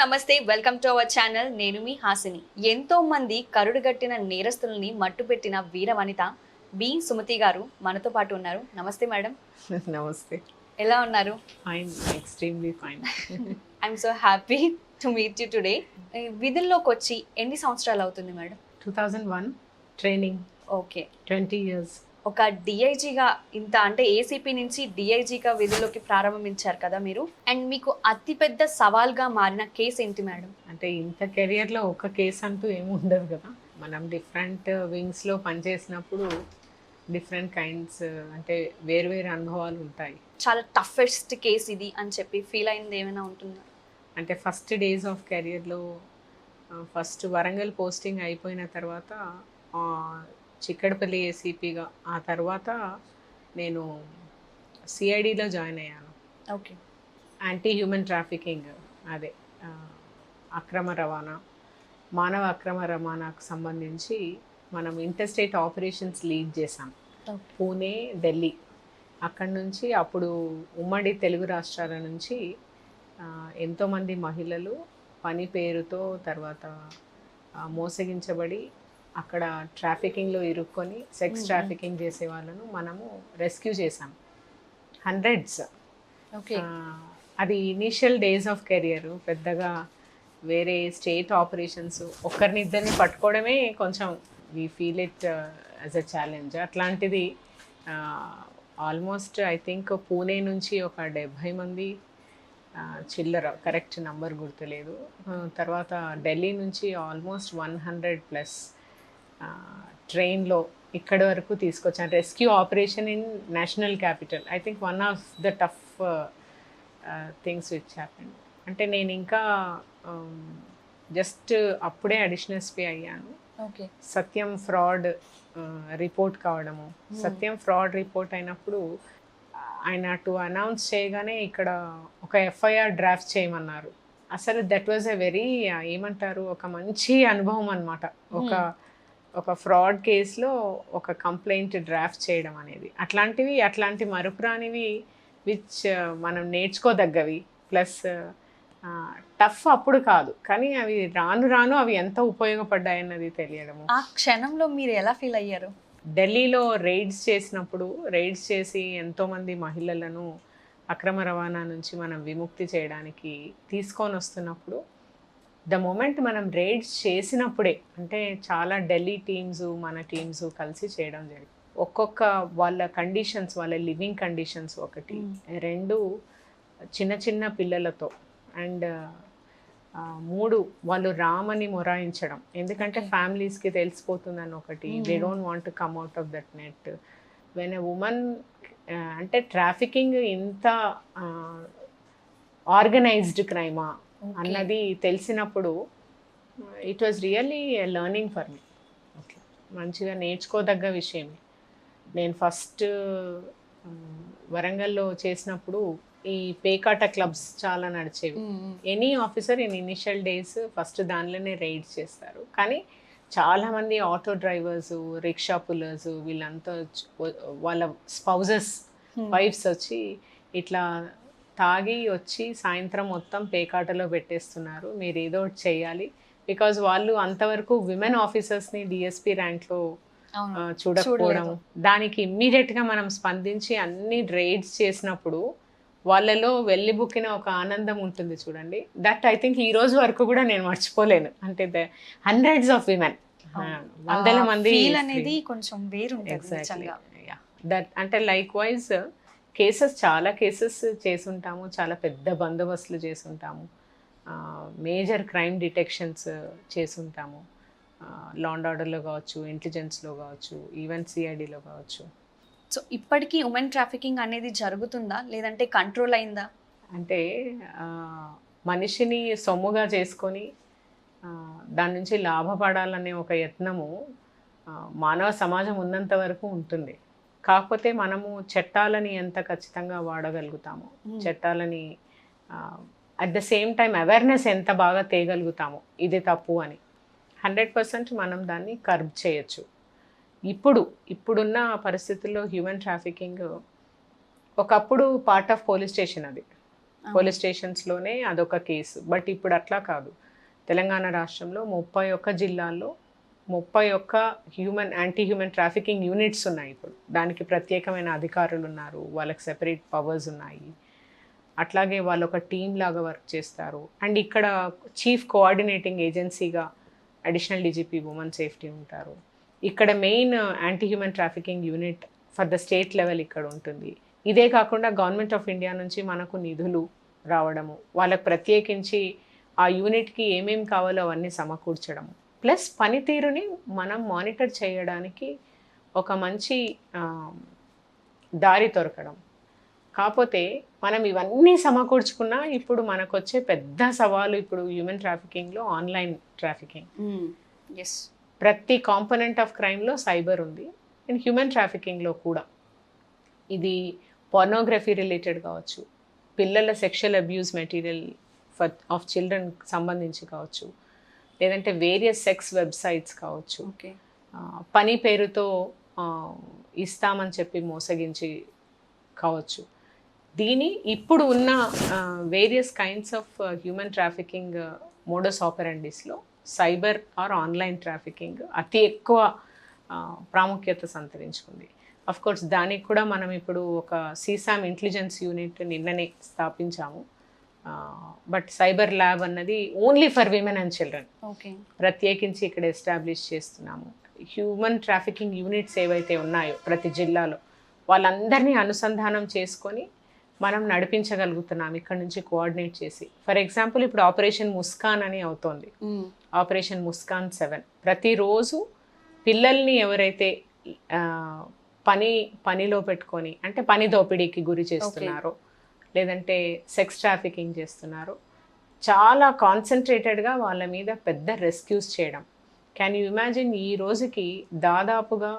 నమస్తే, welcome to our channel. నేను మీ హాసిని. ఎంతో మంది కరుడుగట్టిన నేరస్తుల్ని మట్టుపెట్టిన వీర వనిత బి సుమతి గారు మనతో పాటు ఉన్నారు. నమస్తే మేడం. నమస్తే. ఎలా ఉన్నారు? Fine, extremely fine. I'm so happy to meet you today. విధుల్లోకి వచ్చి ఎన్ని సంవత్సరాలు అవుతుంది మేడం? 2001 ట్రైనింగ్. Okay, 20 years. ఒక డిఐజీగా ఇంత అంటే ఏసీపీ నుంచి డిఐజీగా విధుల్లోకి ప్రారంభించారు కదా మీరు. అండ్ మీకు అతిపెద్ద సవాల్గా మారిన కేసు ఏంటి మేడం? అంటే ఇంత కెరియర్లో ఒక కేసు అంటూ ఏమి ఉండదు కదా. మనం డిఫరెంట్ వింగ్స్లో పనిచేసినప్పుడు డిఫరెంట్ కైండ్స్ అంటే వేరు అనుభవాలు ఉంటాయి. చాలా టఫెస్ట్ కేసు ఇది అని చెప్పి ఫీల్ అయింది ఏమైనా ఉంటుందా? అంటే ఫస్ట్ డేస్ ఆఫ్ కెరియర్లో ఫస్ట్ వరంగల్ పోస్టింగ్ అయిపోయిన తర్వాత చిక్కడపల్లి ఏసీపీగా, ఆ తర్వాత నేను సిఐడిలో జాయిన్ అయ్యాను. ఓకే. యాంటీ హ్యూమన్ ట్రాఫికింగ్, అదే అక్రమ రవాణా, మానవ అక్రమ రవాణాకు సంబంధించి మనం ఇంటర్స్టేట్ ఆపరేషన్స్ లీడ్ చేసాం. పూణే, ఢిల్లీ. అక్కడి నుంచి అప్పుడు ఉమ్మడి తెలుగు రాష్ట్రాల నుంచి ఎంతోమంది మహిళలు పని పేరుతో తర్వాత మోసగించబడి అక్కడ ట్రాఫికింగ్లో ఇరుక్కొని సెక్స్ ట్రాఫికింగ్ చేసే వాళ్ళను మనము రెస్క్యూ చేసాం. హండ్రెడ్స్. ఓకే. అది ఇనీషియల్ డేస్ ఆఫ్ కెరియర్. పెద్దగా వేరే స్టేట్ ఆపరేషన్స్ ఒక్కరినిద్దరిని పట్టుకోవడమే కొంచెం we feel it as a challenge. అట్లాంటిది ఆల్మోస్ట్ ఐ థింక్ పూణే నుంచి ఒక 70 మంది చిల్లర, కరెక్ట్ నంబర్ గుర్తులేదు. తర్వాత ఢిల్లీ నుంచి ఆల్మోస్ట్ 100+ ట్రైన్లో ఇక్కడి వరకు తీసుకొచ్చాను. Rescue operation in national capital. I think one of the tough things which happened. అంటే నేను ఇంకా జస్ట్ అప్పుడే అడిషనల్ ఎస్పీ అయ్యాను. ఓకే. సత్యం ఫ్రాడ్ రిపోర్ట్ కావడము. సత్యం ఫ్రాడ్ రిపోర్ట్ అయినప్పుడు ఆయన టు అనౌన్స్ చేయగానే ఇక్కడ ఒక ఎఫ్ఐఆర్ డ్రాఫ్ట్ చేయమన్నారు. అసలు దట్ వాజ్ ఎ వెరీ ఏమంటారు, ఒక మంచి అనుభవం అనమాట. ఒక ఫ్రాడ్ కేసులో ఒక కంప్లైంట్ డ్రాఫ్ట్ చేయడం అనేది అట్లాంటి మరుపురానివి విచ్ మనం నేర్చుకోదగ్గవి. ప్లస్ టఫ్ అప్పుడు కాదు, కానీ అవి రాను అవి ఎంత ఉపయోగపడ్డాయన్నది తెలియడము. ఆ క్షణంలో మీరు ఎలా ఫీల్ అయ్యారు? ఢిల్లీలో రైడ్స్ చేసి ఎంతోమంది మహిళలను అక్రమ రవాణా నుంచి మనం విముక్తి చేయడానికి తీసుకొని వస్తున్నప్పుడు ద మూమెంట్ మనం రైడ్స్ చేసినప్పుడే, అంటే చాలా ఢిల్లీ టీమ్స్ మన టీమ్స్ కలిసి చేయడం జరిగింది. ఒక్కొక్క వాళ్ళ కండిషన్స్, వాళ్ళ లివింగ్ కండిషన్స్ ఒకటి, రెండు చిన్న పిల్లలతో, అండ్ 3 వాళ్ళు రామని మొరాయించడం. ఎందుకంటే ఫ్యామిలీస్కి తెలిసిపోతుందని ఒకటి, they don't want to come out of that net. When a women అంటే ట్రాఫికింగ్ ఇంత ఆర్గనైజ్డ్ క్రైమా అన్నది తెలిసినప్పుడు it was really learning for me. మంచిగా నేర్చుకోదగ్గ విషయమే. నేను ఫస్ట్ వరంగల్లో చేసినప్పుడు ఈ పేకాట క్లబ్స్ చాలా నడిచేవి. Any officer in initial days first దానిలోనే రైడ్స్ చేస్తారు. కానీ చాలామంది ఆటో డ్రైవర్స్, రిక్షా పుల్లర్స్, వీళ్ళంతా వాళ్ళ స్పౌజెస్, వైఫ్స్ వచ్చి ఇట్లా తాగి వచ్చి సాయంత్రం మొత్తం పేకాటలో పెట్టేస్తున్నారు, మీరు ఏదో ఒకటి చేయాలి. బికాజ్ వాళ్ళు అంతవరకు విమెన్ ఆఫీసర్స్ని డిఎస్పీ ర్యాంక్లో చూడకపోవడం, దానికి ఇమ్మీడియట్గా మనం స్పందించి అన్ని రైడ్స్ చేసినప్పుడు వాళ్ళలో వెళ్ళి బుక్కిన ఒక ఆనందం ఉంటుంది చూడండి. దట్ ఐ థింక్ ఈ రోజు వరకు కూడా నేను మర్చిపోలేను. అంటే హండ్రెడ్స్ ఆఫ్ విమెన్, వందల మంది అనేది కొంచెం ఎగ్జాక్ట్లీ. దట్ అంటే లైక్ వైజ్ చాలా కేసెస్ చేసుంటాము, చాలా పెద్ద బందోబస్తులు చేసుంటాము, మేజర్ క్రైమ్ డిటెక్షన్స్ చేసుంటాము, లా అండ్ ఆర్డర్లో కావచ్చు, ఇంటెలిజెన్స్లో కావచ్చు, ఈవెన్ సిఐడిలో కావచ్చు. సో ఇప్పటికీ ఉమెన్ ట్రాఫికింగ్ అనేది జరుగుతుందా, లేదంటే కంట్రోల్ అయిందా? అంటే మనిషిని సొమ్ముగా చేసుకొని దాని నుంచి లాభపడాలనే ఒక యత్నము మానవ సమాజం ఉన్నంత వరకు ఉంటుంది. కాకపోతే మనము చట్టాలని ఎంత ఖచ్చితంగా వాడగలుగుతాము, చట్టాలని at the same time awareness ఎంత బాగా తేయగలుగుతాము ఇది తప్పు అని, 100% మనం దాన్ని కర్బ్ చేయొచ్చు. ఇప్పుడున్న పరిస్థితుల్లో హ్యూమన్ ట్రాఫికింగ్ ఒకప్పుడు పార్ట్ ఆఫ్ పోలీస్ స్టేషన్, అది పోలీస్ స్టేషన్స్లోనే అదొక కేసు. బట్ ఇప్పుడు అట్లా కాదు. తెలంగాణ రాష్ట్రంలో 31 జిల్లాల్లో 31 యాంటీ హ్యూమన్ ట్రాఫికింగ్ యూనిట్స్ ఉన్నాయి. ఇప్పుడు దానికి ప్రత్యేకమైన అధికారులు ఉన్నారు, వాళ్ళకి సెపరేట్ పవర్స్ ఉన్నాయి. అట్లాగే వాళ్ళు ఒక టీమ్ లాగా వర్క్ చేస్తారు. అండ్ ఇక్కడ చీఫ్ కోఆర్డినేటింగ్ ఏజెన్సీగా అడిషనల్ డీజీపీ ఉమెన్ సేఫ్టీ ఉంటారు. ఇక్కడ main anti human trafficking unit for the state level ఇక్కడ ఉంటుంది. ఇదే కాకుండా గవర్నమెంట్ ఆఫ్ ఇండియా నుంచి మనకు నిధులు రావడము, వాళ్ళకు ప్రత్యేకించి ఆ యూనిట్కి ఏమేమి కావాలో అవన్నీ సమకూర్చడము, ప్లస్ పనితీరుని మనం మానిటర్ చేయడానికి ఒక మంచి దారి దొరకడం. కాకపోతే మనం ఇవన్నీ సమకూర్చుకున్నా ఇప్పుడు మనకు వచ్చే పెద్ద సవాలు ఇప్పుడు హ్యూమన్ ట్రాఫికింగ్లో ఆన్లైన్ ట్రాఫికింగ్. ఎస్, ప్రతి కాంపోనెంట్ ఆఫ్ క్రైమ్లో సైబర్ ఉంది, అండ్ హ్యూమన్ ట్రాఫికింగ్లో కూడా. ఇది పోర్నోగ్రఫీ రిలేటెడ్ కావచ్చు, పిల్లల sexual abuse material of children సంబంధించి కావచ్చు, లేదంటే వేరియస్ సెక్స్ వెబ్సైట్స్ కావచ్చు, పని పేరుతో ఇస్తామని చెప్పి మోసగించి కావచ్చు. దీని ఇప్పుడు ఉన్న various kinds of human trafficking modus ఆపరెండిస్లో సైబర్ ఆర్ ఆన్లైన్ ట్రాఫికింగ్ అతి ఎక్కువ ప్రాముఖ్యత సంతరించుకుంది. అఫ్ కోర్స్ దానికి కూడా మనం ఇప్పుడు ఒక సీసామ్ ఇంటెలిజెన్స్ యూనిట్ నిన్ననే స్థాపించాము. బట్ సైబర్ ల్యాబ్ అన్నది only for women and children ప్రత్యేకించి ఇక్కడ ఎస్టాబ్లిష్ చేస్తున్నాము. హ్యూమన్ ట్రాఫికింగ్ యూనిట్స్ ఏవైతే ఉన్నాయో ప్రతి జిల్లాలో వాళ్ళందరినీ అనుసంధానం చేసుకొని మనం నడిపించగలుగుతున్నాం ఇక్కడ నుంచి కోఆర్డినేట్ చేసి. ఫర్ ఎగ్జాంపుల్ ఇప్పుడు ఆపరేషన్ ముస్కాన్ అని అవుతోంది, ఆపరేషన్ ముస్కాన్ 7. ప్రతిరోజు పిల్లల్ని ఎవరైతే పనిలో పెట్టుకొని, అంటే పని దోపిడీకి గురి చేస్తున్నారో, లేదంటే సెక్స్ ట్రాఫికింగ్ చేస్తున్నారో, చాలా కాన్సన్ట్రేటెడ్గా వాళ్ళ మీద పెద్ద రెస్క్యూస్ చేయడం. క్యాన్ యూ ఇమాజిన్, ఈ రోజుకి దాదాపుగా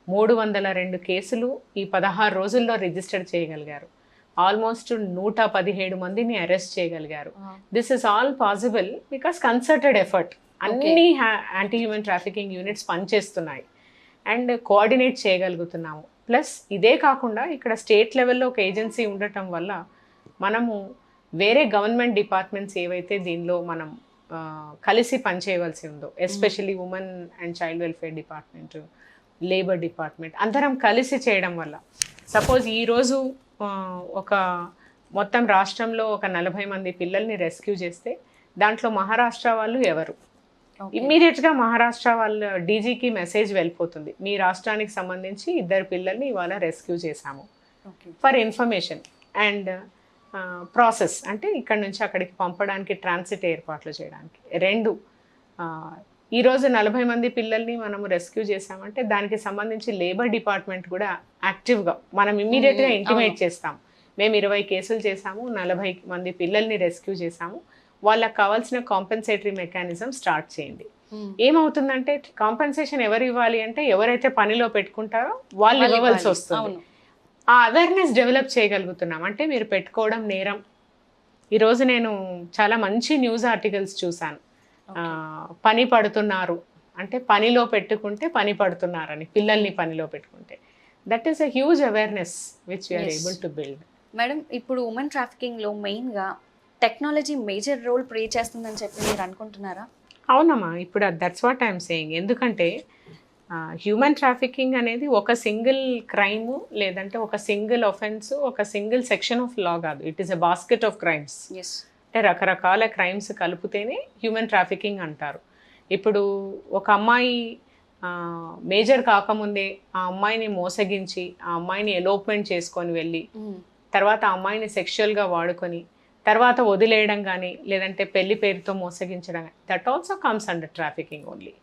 302 కేసులు ఈ 16 రోజుల్లో రిజిస్టర్ చేయగలిగారు. ఆల్మోస్ట్ 117 మందిని అరెస్ట్ చేయగలిగారు. This is all possible because concerted effort. అన్ని యాంటీ హ్యూమన్ ట్రాఫికింగ్ యూనిట్స్ పనిచేస్తున్నాయి అండ్ కోఆర్డినేట్ చేయగలుగుతున్నాము. ప్లస్ ఇదే కాకుండా ఇక్కడ స్టేట్ లెవెల్లో ఒక ఏజెన్సీ ఉండటం వల్ల మనము వేరే గవర్నమెంట్ డిపార్ట్మెంట్స్ ఏవైతే దీనిలో మనం కలిసి పనిచేయవలసి ఉందో, especially women and child welfare department, labour department, అందరం కలిసి చేయడం వల్ల సపోజ్ ఈరోజు ఒక మొత్తం రాష్ట్రంలో ఒక 40 మంది పిల్లల్ని రెస్క్యూ చేస్తే దాంట్లో మహారాష్ట్ర వాళ్ళు ఎవరు, ఇమ్మీడియట్గా మహారాష్ట్ర వాళ్ళ డీజీకి మెసేజ్ వెళ్ళిపోతుంది, మీ రాష్ట్రానికి సంబంధించి 2 పిల్లల్ని ఇవాళ రెస్క్యూ చేశాము, ఫర్ ఇన్ఫర్మేషన్ అండ్ ప్రాసెస్, అంటే ఇక్కడ నుంచి అక్కడికి పంపడానికి ట్రాన్సిట్ ఏర్పాట్లు చేయడానికి. 2 ఈరోజు 40 మంది పిల్లల్ని మనము రెస్క్యూ చేసామంటే దానికి సంబంధించి లేబర్ డిపార్ట్మెంట్ కూడా యాక్టివ్గా మనం ఇమ్మీడియట్గా ఇంటిమేట్ చేస్తాం, మేము 20 కేసులు చేసాము, 40 మంది పిల్లల్ని రెస్క్యూ చేసాము, వాళ్ళకి కావాల్సిన కాంపెన్సేటరీ మెకానిజం స్టార్ట్ చేయండి. ఏమవుతుందంటే కాంపెన్సేషన్ ఎవరు ఇవ్వాలి అంటే ఎవరైతే పనిలో పెట్టుకుంటారో వాళ్ళు ఇవ్వవలసి వస్తుంది. ఆ అవేర్నెస్ డెవలప్ చేయగలుగుతున్నాం. అంటే మీరు పెట్టుకోవడం నేరం. ఈరోజు నేను చాలా మంచి న్యూస్ ఆర్టికల్స్ చూశాను, పని పడుతున్నారు అంటే పనిలో పెట్టుకుంటే పని పడుతున్నారని, పిల్లల్ని పనిలో పెట్టుకుంటే. That is a huge awareness which we are able to build. Madam, ఇప్పుడు ఉమెన్ ట్రాఫికింగ్లో మెయిన్గా టెక్నాలజీ మేజర్ రోల్ ప్లే చేస్తుందని చెప్పి మీరు అనుకుంటున్నారా? అవునమ్మా, ఇప్పుడు దట్స్ వాట్ ఐఎమ్ సేయింగ్. ఎందుకంటే హ్యూమన్ ట్రాఫికింగ్ అనేది ఒక సింగిల్ క్రైమ్ లేదంటే ఒక సింగిల్ ఒఫెన్స్, ఒక సింగిల్ సెక్షన్ ఆఫ్ లా కాదు. It is a basket of crimes. అంటే రకరకాల క్రైమ్స్ కలిపితేనే హ్యూమన్ ట్రాఫికింగ్ అంటారు. ఇప్పుడు ఒక అమ్మాయి మేజర్ కాకముందే ఆ అమ్మాయిని మోసగించి ఆ అమ్మాయిని ఎలోప్మెంట్ చేసుకొని వెళ్ళి తర్వాత ఆ అమ్మాయిని సెక్షువల్గా వాడుకొని తర్వాత వదిలేయడం కానీ లేదంటే పెళ్లి పేరుతో మోసగించడం, that also comes under trafficking only.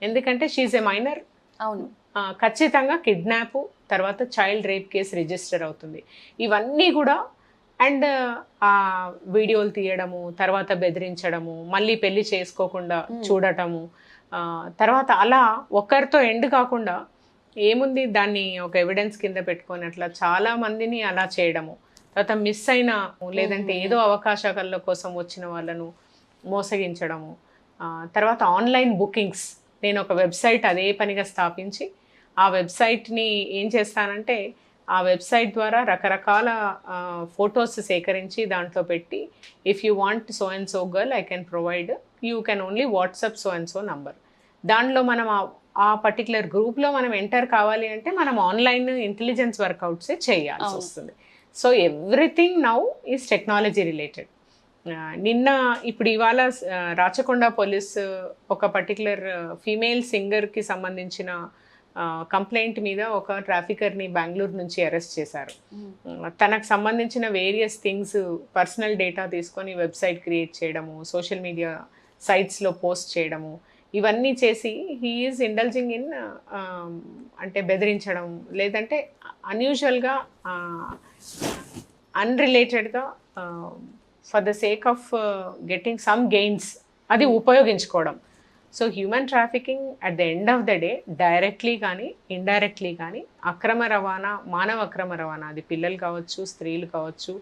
ఎందుకంటే షీఈ్ ఎ మైనర్. అవును, ఖచ్చితంగా కిడ్నాప్, తర్వాత చైల్డ్ రేప్ కేసు రిజిస్టర్ అవుతుంది. ఇవన్నీ కూడా అండ్ ఆ వీడియోలు తీయడము, తర్వాత బెదిరించడము, మళ్ళీ పెళ్లి చేసుకోకుండా చూడటము, తర్వాత అలా ఒక్కరితో ఎండ్ కాకుండా ఏముంది దాన్ని ఒక ఎవిడెన్స్ కింద పెట్టుకొని అట్లా చాలా మందిని అలా చేయడము, తర్వాత మిస్ అయిన లేదంటే ఏదో అవకాశాల కోసం వచ్చిన వాళ్ళను మోసగించడము, తర్వాత ఆన్లైన్ బుకింగ్స్. నేను ఒక వెబ్సైట్ అదే పనిగా స్థాపించి ఆ వెబ్సైట్ని ఏం చేస్తానంటే ఆ వెబ్సైట్ ద్వారా రకరకాల ఫొటోస్ సేకరించి దాంట్లో పెట్టి if you want so and so girl I can provide, you can only WhatsApp so and so number. దానిలో మనం ఆ పర్టికులర్ గ్రూప్లో మనం ఎంటర్ కావాలి అంటే మనం ఆన్లైన్ ఇంటెలిజెన్స్ వర్కౌట్సే చేయాల్సి వస్తుంది. So everything now is technology related. నిన్న ఇప్పుడు ఇవాళ రాచకొండ పోలీస్ ఒక పర్టికులర్ ఫీమేల్ సింగర్కి సంబంధించిన కంప్లైంట్ మీద ఒక ట్రాఫికర్ని బెంగళూరు నుంచి అరెస్ట్ చేశారు. తనకు సంబంధించిన వేరియస్ థింగ్స్, పర్సనల్ డేటా తీసుకొని వెబ్సైట్ క్రియేట్ చేయడము, సోషల్ మీడియా సైట్స్లో పోస్ట్ చేయడము, ఇవన్నీ చేసి హీ ఈజ్ ఇండల్జింగ్ ఇన్ అంటే బెదిరించడం, లేదంటే అన్యూజువల్గా అన్రిలేటెడ్గా for the sake of getting some gains అది ఉపయోగించుకోవడం. So human trafficking at the end of the day directly కానీ ఇండైరెక్ట్లీ కానీ అక్రమ రవాణా, మానవ అక్రమ రవాణా, అది పిల్లలు కావచ్చు, స్త్రీలు కావచ్చు,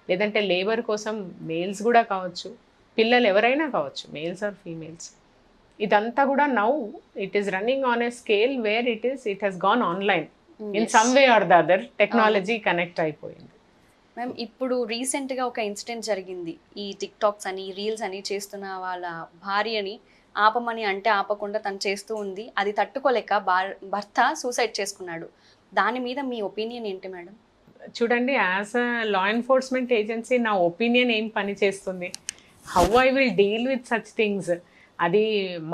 లేదంటే లేబర్ కోసం మేల్స్ కూడా కావచ్చు, పిల్లలు ఎవరైనా కావచ్చు, మేల్స్ ఆర్ ఫీమేల్స్, ఇదంతా కూడా now it is running on a scale where it has gone online in some way or the other. Technology connect అయిపోయింది. మ్యామ్ ఇప్పుడు రీసెంట్గా ఒక ఇన్సిడెంట్ జరిగింది. ఈ టిక్ టాక్స్ అని, రీల్స్ అని చేస్తున్న వాళ్ళ భార్యని ఆపమని అంటే ఆపకుండా తను చేస్తూ ఉంది. అది తట్టుకోలేక భర్త సూసైడ్ చేసుకున్నాడు. దాని మీద మీ ఒపీనియన్ ఏంటి మేడం? చూడండి, as a law enforcement agency నా ఒపీనియన్ ఏం పని చేస్తుంది? How I will deal with such things, అది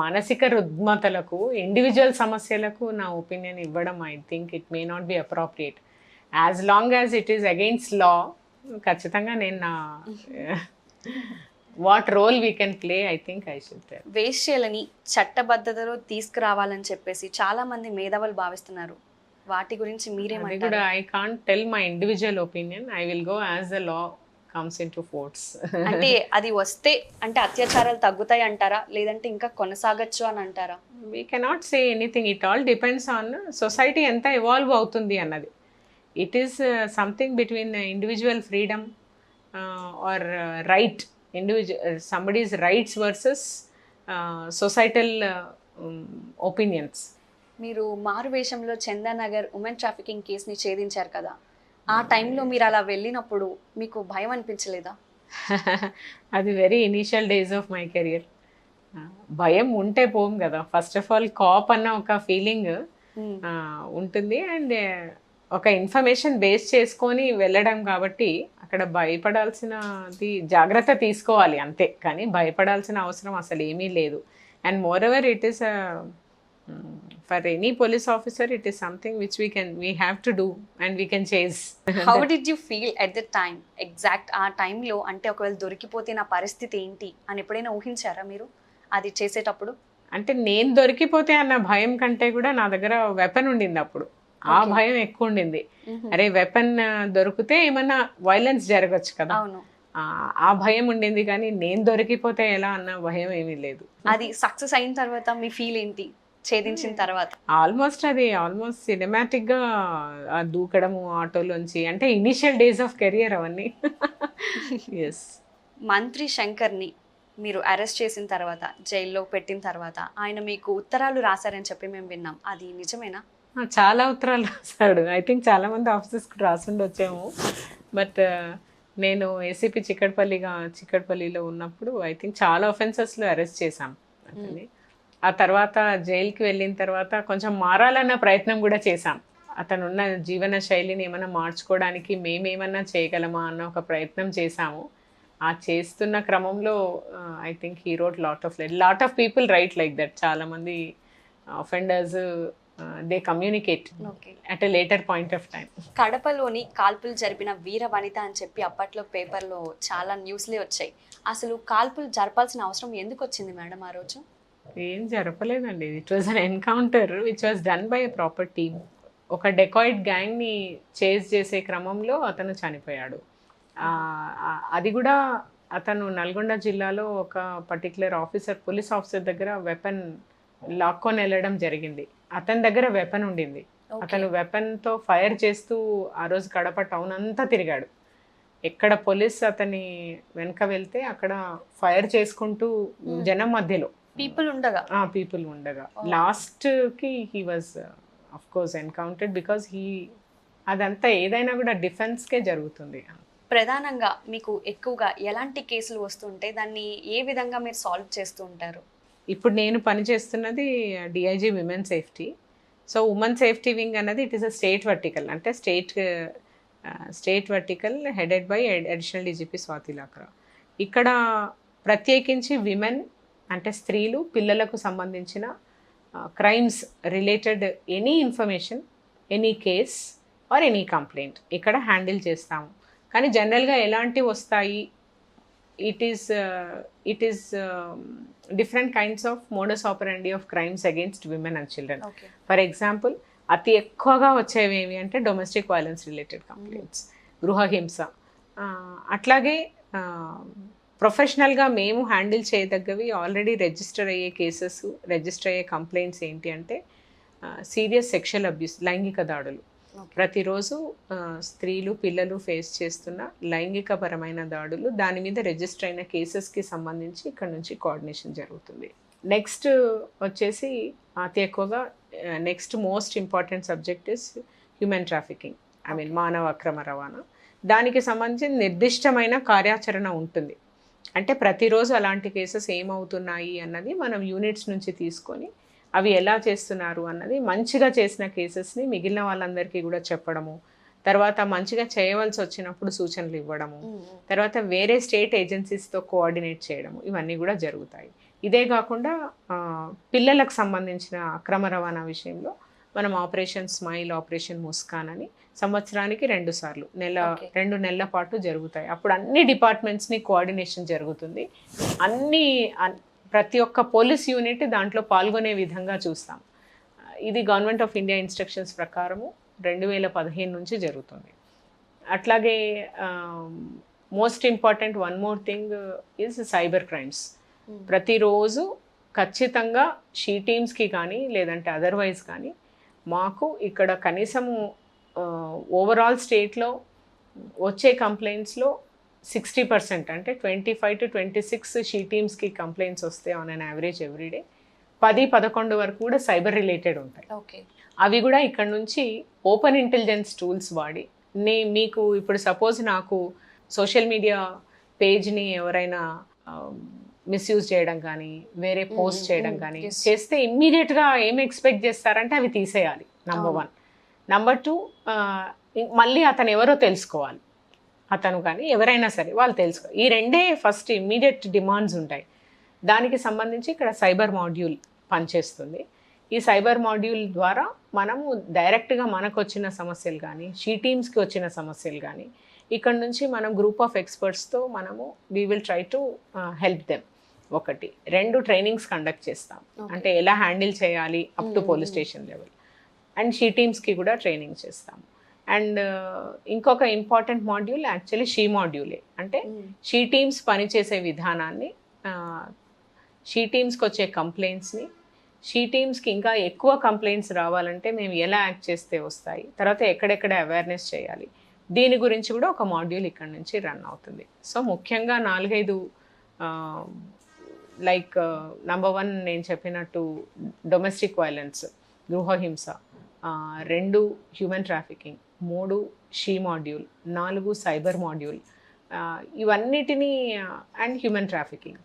మానసిక రుగ్మతలకు, ఇండివిజువల్ సమస్యలకు నా ఒపీనియన్ ఇవ్వడం I think it may not be appropriate. As long as it is against law, ఖచ్చితంగా నేను నా what role we can play I think I should tell. వేశ్యలని చట్టబద్ధతలో తీసుకురావాలని చెప్పేసి చాలా మంది మేధావులు భావిస్తున్నారు. వాటి గురించి మీరేమంటారు? కూడా I can't tell my individual opinion. I will go as the law comes in to force. అంటే అది వస్తే అంటే అత్యాచారాలు తగ్గుతాయి అంటారా, లేదంటే ఇంకా కొనసాగచ్చు అని అంటారా? We cannot say anything. It all depends on society ఎంత ఎవాల్వ్ అవుతుంది అన్నది. It is something between individual freedom or right, somebody's rights versus societal opinions. మీరు మారువేషంలో చందానగర్ ఉమెన్ ట్రాఫికింగ్ కేసుని ఛేదించారు కదా, ఆ టైంలో మీరు అలా వెళ్ళినప్పుడు మీకు భయం అనిపించలేదా? అది very initial days of my career. భయం ఉంటే పోం కదా. ఫస్ట్ ఆఫ్ ఆల్ కాప్ అన్న ఒక ఫీలింగ్ ఉంటుంది, అండ్ ఒక ఇన్ఫర్మేషన్ బేస్ చేసుకొని వెళ్ళడం కాబట్టి అక్కడ భయపడాల్సినది జాగ్రత్త తీసుకోవాలి అంతే, కానీ భయపడాల్సిన అవసరం అసలు ఏమీ లేదు. And more ever it is for any police officer it is something which we have to do and we can chase. How did you feel at the time? Exact ఆ టైంలో అంటే ఒకవేళ దొరికిపోతే నా పరిస్థితి ఏంటి అని ఎప్పుడైనా ఊహించారా మీరు అది చేసేటప్పుడు? అంటే నేను దొరికిపోతే అన్న భయం కంటే కూడా నా దగ్గర వెపన్ ఉండింది అప్పుడు, ఆ భయం ఎక్కువ ఉండింది. అరే వెపన్ దొరికితే ఏమన్నా వైలెన్స్ జరగచ్చు కదా, ఆ భయం ఉండింది. కానీ నేను దొరికిపోతే ఎలా అన్న భయం ఏమీ లేదు. అది సక్సెస్ అయిన తర్వాత మీ ఫీల్ ఏంటి ఛేదించిన తర్వాత? ఆల్మోస్ట్ సినిమాటిక్ గా దూకడము ఆటోలోంచి, అంటే ఇనిషియల్ డేస్ ఆఫ్ కెరియర్ అవన్నీ. ఎస్. మంత్రి శంకర్ని మీరు అరెస్ట్ చేసిన తర్వాత, జైల్లో పెట్టిన తర్వాత ఆయన మీకు ఉత్తరాలు రాశారని చెప్పి మేము విన్నాం, అది నిజమేనా? చాలా ఉత్తరాలు రాశాడు. ఐ థింక్ చాలా మంది ఆఫీసర్స్కి రాసుండొచ్చాము. బట్ నేను ఏసీపీ చిక్కడపల్లిలో ఉన్నప్పుడు ఐ థింక్ చాలా ఒఫెన్సెస్లో అరెస్ట్ చేశాం అతన్ని. ఆ తర్వాత జైలుకి వెళ్ళిన తర్వాత కొంచెం మారాలన్న ప్రయత్నం కూడా చేశాం. అతను ఉన్న జీవన శైలిని ఏమైనా మార్చుకోవడానికి మేమేమన్నా చేయగలమా అన్న ఒక ప్రయత్నం చేశాము. ఆ చేస్తున్న క్రమంలో I think he wrote lot of people right like that. చాలామంది offenders they communicate at a later point of time. కడపలోని కాల్పులు జరిపిన వీర వనిత అని చెప్పి అప్పట్లో పేపర్లో చాలా న్యూస్లే వచ్చాయి. అసలు కాల్పులు జరపాల్సిన అవసరం ఎందుకు వచ్చింది మేడం ఆ రోజు? ఏం జరపలేదండి. It was an encounter which was done by a proper team. ఒక డెకాయిడ్ గ్యాంగ్ని చేజ్ చేసే క్రమంలో అతను చనిపోయాడు. అది కూడా అతను నల్గొండ జిల్లాలో ఒక పర్టికులర్ పోలీస్ ఆఫీసర్ దగ్గర వెపన్ లాక్కొని వెళ్ళడం జరిగింది. అతని దగ్గర వెపన్ ఉండింది. అతను వెపన్తో ఫైర్ చేస్తూ ఆ రోజు కడప టౌన్ అంతా తిరిగాడు. ఎక్కడ పోలీస్ అతని వెనక వెళ్తే అక్కడ ఫైర్ చేసుకుంటూ జనం మధ్యలో పీపుల్ ఉండగా లాస్ట్ కి he was of course encountered because he అదంతా ఏదైనా కూడా డిఫెన్స్కే జరుగుతుంది. ప్రధానంగా మీకు ఎక్కువగా ఎలాంటి కేసులు వస్తుంటాయి? దాన్ని ఏ విధంగా మీరు సాల్వ్ చేస్తూ ఉంటారు? ఇప్పుడు నేను పనిచేస్తున్నది DIG women safety. So women safety wing అన్నది it is a state vertical, అంటే state vertical headed by additional DGP Swathi Lakra. ఇక్కడ ప్రత్యేకించి విమెన్ అంటే స్త్రీలు, పిల్లలకు సంబంధించిన crimes related any information, any case or any complaint ఇక్కడ హ్యాండిల్ చేస్తాము. కానీ జనరల్గా ఎలాంటివి వస్తాయి, it is different kinds of modus operandi of crimes against women and children. For example అతి ఎక్కువగా వచ్చేవి ఏమి అంటే డొమెస్టిక్ వైలెన్స్ రిలేటెడ్ కంప్లైంట్స్, గృహహింస. అట్లాగే ప్రొఫెషనల్గా మేము హ్యాండిల్ చేయదగ్గవి ఆల్రెడీ రిజిస్టర్ అయ్యే కేసెస్, రిజిస్టర్ అయ్యే కంప్లైంట్స్ ఏంటి అంటే సీరియస్ సెక్షువల్ అబ్యూస్, లైంగిక దాడులు. ప్రతిరోజు స్త్రీలు, పిల్లలు ఫేస్ చేస్తున్న లైంగికపరమైన దాడులు, దాని మీద రిజిస్టర్ అయిన కేసెస్కి సంబంధించి ఇక్కడ నుంచి కోఆర్డినేషన్ జరుగుతుంది. నెక్స్ట్ వచ్చేసి అతి ఎక్కువగా next most important subject is human trafficking, I mean మానవ అక్రమ రవాణా. దానికి సంబంధించి నిర్దిష్టమైన కార్యాచరణ ఉంటుంది. అంటే ప్రతిరోజు అలాంటి కేసెస్ ఏమవుతున్నాయి అన్నది మనం యూనిట్స్ నుంచి తీసుకొని అవి ఎలా చేస్తున్నారు అన్నది, మంచిగా చేసిన కేసెస్ని మిగిలిన వాళ్ళందరికీ కూడా చెప్పడము, తర్వాత మంచిగా చేయవలసి వచ్చినప్పుడు సూచనలు ఇవ్వడము, తర్వాత వేరే స్టేట్ ఏజెన్సీస్తో కోఆర్డినేట్ చేయడము, ఇవన్నీ కూడా జరుగుతాయి. ఇదే కాకుండా పిల్లలకు సంబంధించిన అక్రమ రవాణా విషయంలో మనం ఆపరేషన్ స్మైల్, ఆపరేషన్ ముస్కాన్ అని సంవత్సరానికి 2 సార్లు 2 నెలల పాటు జరుగుతాయి. అప్పుడు అన్ని డిపార్ట్మెంట్స్ని కోఆర్డినేషన్ జరుగుతుంది. ప్రతి ఒక్క పోలీస్ యూనిట్ దాంట్లో పాల్గొనే విధంగా చూస్తాం. ఇది గవర్నమెంట్ ఆఫ్ ఇండియా ఇన్స్ట్రక్షన్స్ ప్రకారము 2015 నుంచి జరుగుతుంది. అట్లాగే most important one more thing is cyber crimes. ప్రతిరోజు ఖచ్చితంగా షీ టీమ్స్కి కానీ లేదంటే అదర్వైజ్ కానీ మాకు ఇక్కడ కనీసము ఓవరాల్ స్టేట్లో వచ్చే కంప్లైంట్స్లో 60%, అంటే 25 to 26 షీ టీమ్స్కి కంప్లైంట్స్ వస్తే ఆన్ అన్ యావరేజ్ ఎవ్రీడే 10-11 వరకు కూడా సైబర్ రిలేటెడ్ ఉంటాయి. అవి కూడా ఇక్కడ నుంచి ఓపెన్ ఇంటెలిజెన్స్ టూల్స్ వాడి మీకు ఇప్పుడు సపోజ్ నాకు సోషల్ మీడియా పేజ్ని ఎవరైనా మిస్యూజ్ చేయడం కానీ, వేరే పోస్ట్ చేయడం కానీ చేస్తే ఇమ్మీడియట్గా ఏం ఎక్స్పెక్ట్ చేస్తారంటే అవి తీసేయాలి, నంబర్ 1. నంబర్ 2, మళ్ళీ అతను ఎవరో తెలుసుకోవాలి, అతను కానీ ఎవరైనా సరే వాళ్ళు తెలుసుకోవాలి. ఈ రెండే ఫస్ట్ ఇమ్మీడియట్ డిమాండ్స్ ఉంటాయి. దానికి సంబంధించి ఇక్కడ సైబర్ మాడ్యూల్ పనిచేస్తుంది. ఈ సైబర్ మాడ్యూల్ ద్వారా మనము డైరెక్ట్గా మనకు వచ్చిన సమస్యలు కానీ, షీ టీమ్స్కి వచ్చిన సమస్యలు కానీ ఇక్కడ నుంచి మనం గ్రూప్ ఆఫ్ ఎక్స్పర్ట్స్తో మనము we will try to help them. 1, 2 trainings conduct చేస్తాం, అంటే ఎలా హ్యాండిల్ చేయాలి up to police station level. And she టీమ్స్కి కూడా ట్రైనింగ్ చేస్తాం. అండ్ ఇంకొక ఇంపార్టెంట్ మాడ్యూల్ యాక్చువల్లీ షీ మాడ్యూలే, అంటే షీ టీమ్స్ పనిచేసే విధానాన్ని, షీ టీమ్స్కి వచ్చే కంప్లైంట్స్ని, షీ టీమ్స్కి ఇంకా ఎక్కువ కంప్లైంట్స్ రావాలంటే మేము ఎలా యాక్ట్ చేస్తే వస్తాయి, తర్వాత ఎక్కడెక్కడ అవేర్నెస్ చేయాలి, దీని గురించి కూడా ఒక మాడ్యూల్ ఇక్కడ నుంచి రన్ అవుతుంది. సో ముఖ్యంగా 4-5 లైక్ నంబర్ 1 నేను చెప్పినట్టు డొమెస్టిక్ వైలెన్స్, గృహహింస, 2 human trafficking, 3 she module, 4 cyber module, ఇవన్నిటినీ అండ్ హ్యూమన్ ట్రాఫికింగ్,